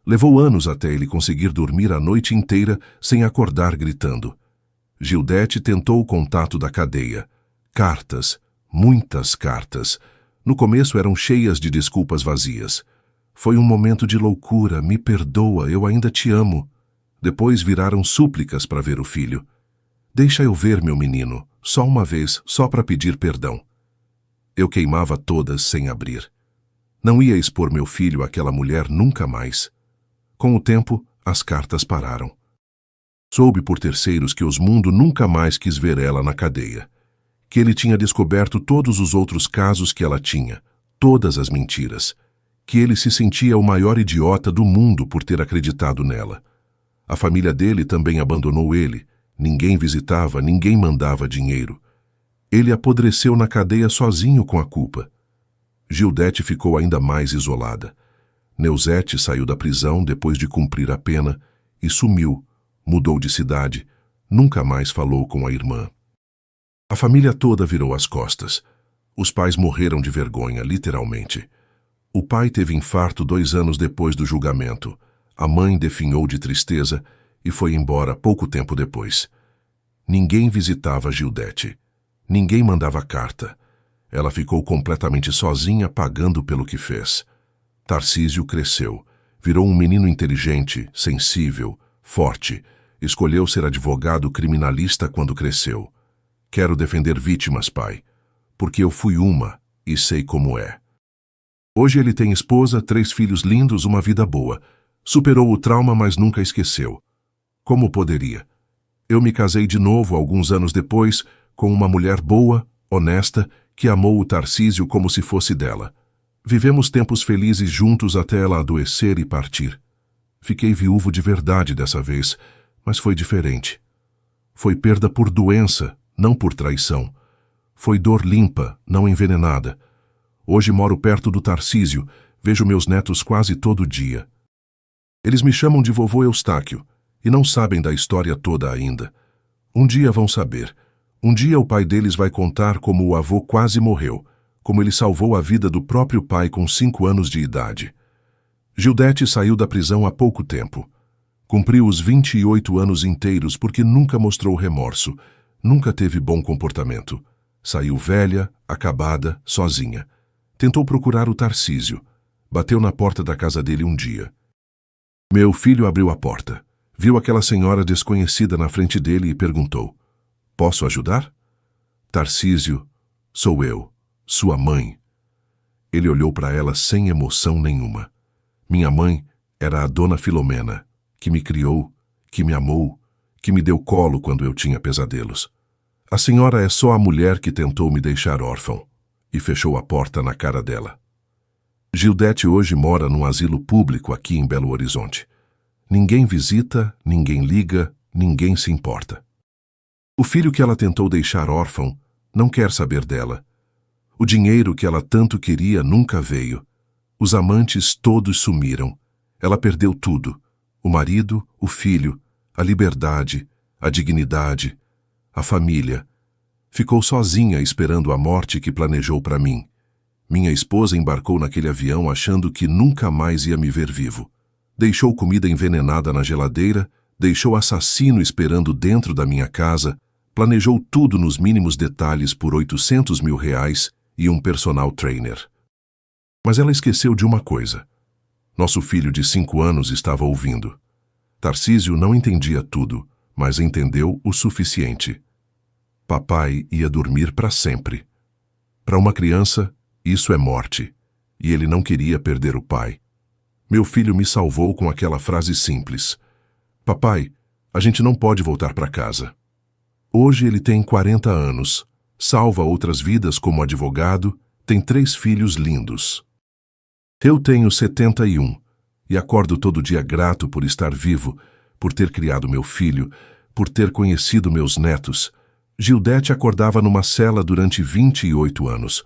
Levou anos até ele conseguir dormir a noite inteira sem acordar gritando. Gildete tentou o contato da cadeia. Cartas, muitas cartas. No começo eram cheias de desculpas vazias. Foi um momento de loucura, me perdoa, eu ainda te amo. Depois viraram súplicas para ver o filho. Deixa eu ver, meu menino, só uma vez, só para pedir perdão. Eu queimava todas sem abrir. Não ia expor meu filho àquela mulher nunca mais. Com o tempo, as cartas pararam. Soube por terceiros que Osmundo nunca mais quis ver ela na cadeia. Que ele tinha descoberto todos os outros casos que ela tinha, todas as mentiras. Que ele se sentia o maior idiota do mundo por ter acreditado nela. A família dele também abandonou ele. Ninguém visitava, ninguém mandava dinheiro. Ele apodreceu na cadeia sozinho com a culpa. Gildete ficou ainda mais isolada. Neuzete saiu da prisão depois de cumprir a pena e sumiu, mudou de cidade, nunca mais falou com a irmã. A família toda virou as costas. Os pais morreram de vergonha, literalmente. O pai teve infarto 2 anos depois do julgamento. A mãe definhou de tristeza e foi embora pouco tempo depois. Ninguém visitava Gildete. Ninguém mandava carta. Ela ficou completamente sozinha, pagando pelo que fez. Tarcísio cresceu. Virou um menino inteligente, sensível, forte. Escolheu ser advogado criminalista quando cresceu. Quero defender vítimas, pai, porque eu fui uma e sei como é. Hoje ele tem esposa, 3 filhos lindos, uma vida boa. Superou o trauma, mas nunca esqueceu. Como poderia? Eu me casei de novo alguns anos depois com uma mulher boa, honesta, que amou o Tarcísio como se fosse dela. Vivemos tempos felizes juntos até ela adoecer e partir. Fiquei viúvo de verdade dessa vez, mas foi diferente. Foi perda por doença, não por traição. Foi dor limpa, não envenenada. Hoje moro perto do Tarcísio, vejo meus netos quase todo dia. Eles me chamam de vovô Eustáquio e não sabem da história toda ainda. Um dia vão saber. Um dia o pai deles vai contar como o avô quase morreu, como ele salvou a vida do próprio pai com 5 anos de idade. Gildete saiu da prisão há pouco tempo. Cumpriu os 28 anos inteiros porque nunca mostrou remorso, nunca teve bom comportamento. Saiu velha, acabada, sozinha. Tentou procurar o Tarcísio. Bateu na porta da casa dele um dia. Meu filho abriu a porta. Viu aquela senhora desconhecida na frente dele e perguntou: "Posso ajudar?" "Tarcísio, sou eu, sua mãe." Ele olhou para ela sem emoção nenhuma. Minha mãe era a dona Filomena, que me criou, que me amou, que me deu colo quando eu tinha pesadelos. A senhora é só a mulher que tentou me deixar órfão, e fechou a porta na cara dela. Gildete hoje mora num asilo público aqui em Belo Horizonte. Ninguém visita, ninguém liga, ninguém se importa. O filho que ela tentou deixar órfão não quer saber dela. O dinheiro que ela tanto queria nunca veio. Os amantes todos sumiram. Ela perdeu tudo: o marido, o filho, a liberdade, a dignidade, a família. Ficou sozinha esperando a morte que planejou para mim. Minha esposa embarcou naquele avião achando que nunca mais ia me ver vivo. Deixou comida envenenada na geladeira, deixou assassino esperando dentro da minha casa, planejou tudo nos mínimos detalhes por R$800 mil e um personal trainer. Mas ela esqueceu de uma coisa. Nosso filho de 5 anos estava ouvindo. Tarcísio não entendia tudo, mas entendeu o suficiente. Papai ia dormir para sempre. Para uma criança, isso é morte, e ele não queria perder o pai. Meu filho me salvou com aquela frase simples: "Papai, a gente não pode voltar para casa." Hoje ele tem 40 anos, salva outras vidas como advogado, tem 3 filhos lindos. Eu tenho 71 e acordo todo dia grato por estar vivo, por ter criado meu filho, por ter conhecido meus netos. Gildete acordava numa cela durante 28 anos.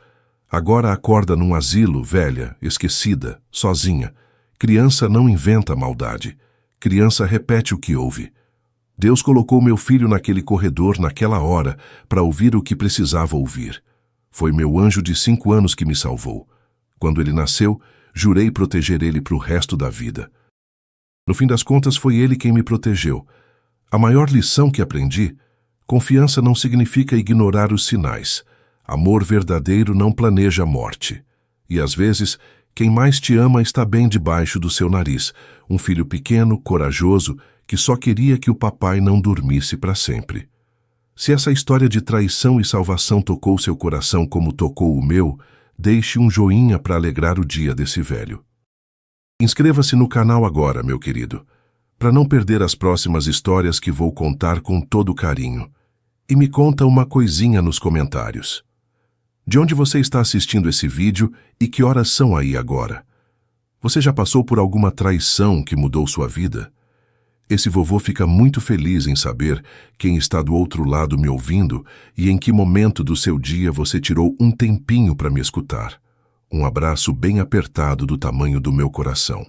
Agora acorda num asilo, velha, esquecida, sozinha. Criança não inventa maldade. Criança repete o que ouve. Deus colocou meu filho naquele corredor naquela hora para ouvir o que precisava ouvir. Foi meu anjo de 5 anos que me salvou. Quando ele nasceu, jurei proteger ele para o resto da vida. No fim das contas, foi ele quem me protegeu. A maior lição que aprendi: confiança não significa ignorar os sinais. Amor verdadeiro não planeja morte. E às vezes, quem mais te ama está bem debaixo do seu nariz, um filho pequeno, corajoso, que só queria que o papai não dormisse para sempre. Se essa história de traição e salvação tocou seu coração como tocou o meu, deixe um joinha para alegrar o dia desse velho. Inscreva-se no canal agora, meu querido, para não perder as próximas histórias que vou contar com todo carinho. E me conta uma coisinha nos comentários. De onde você está assistindo esse vídeo e que horas são aí agora? Você já passou por alguma traição que mudou sua vida? Esse vovô fica muito feliz em saber quem está do outro lado me ouvindo e em que momento do seu dia você tirou um tempinho para me escutar. Um abraço bem apertado do tamanho do meu coração.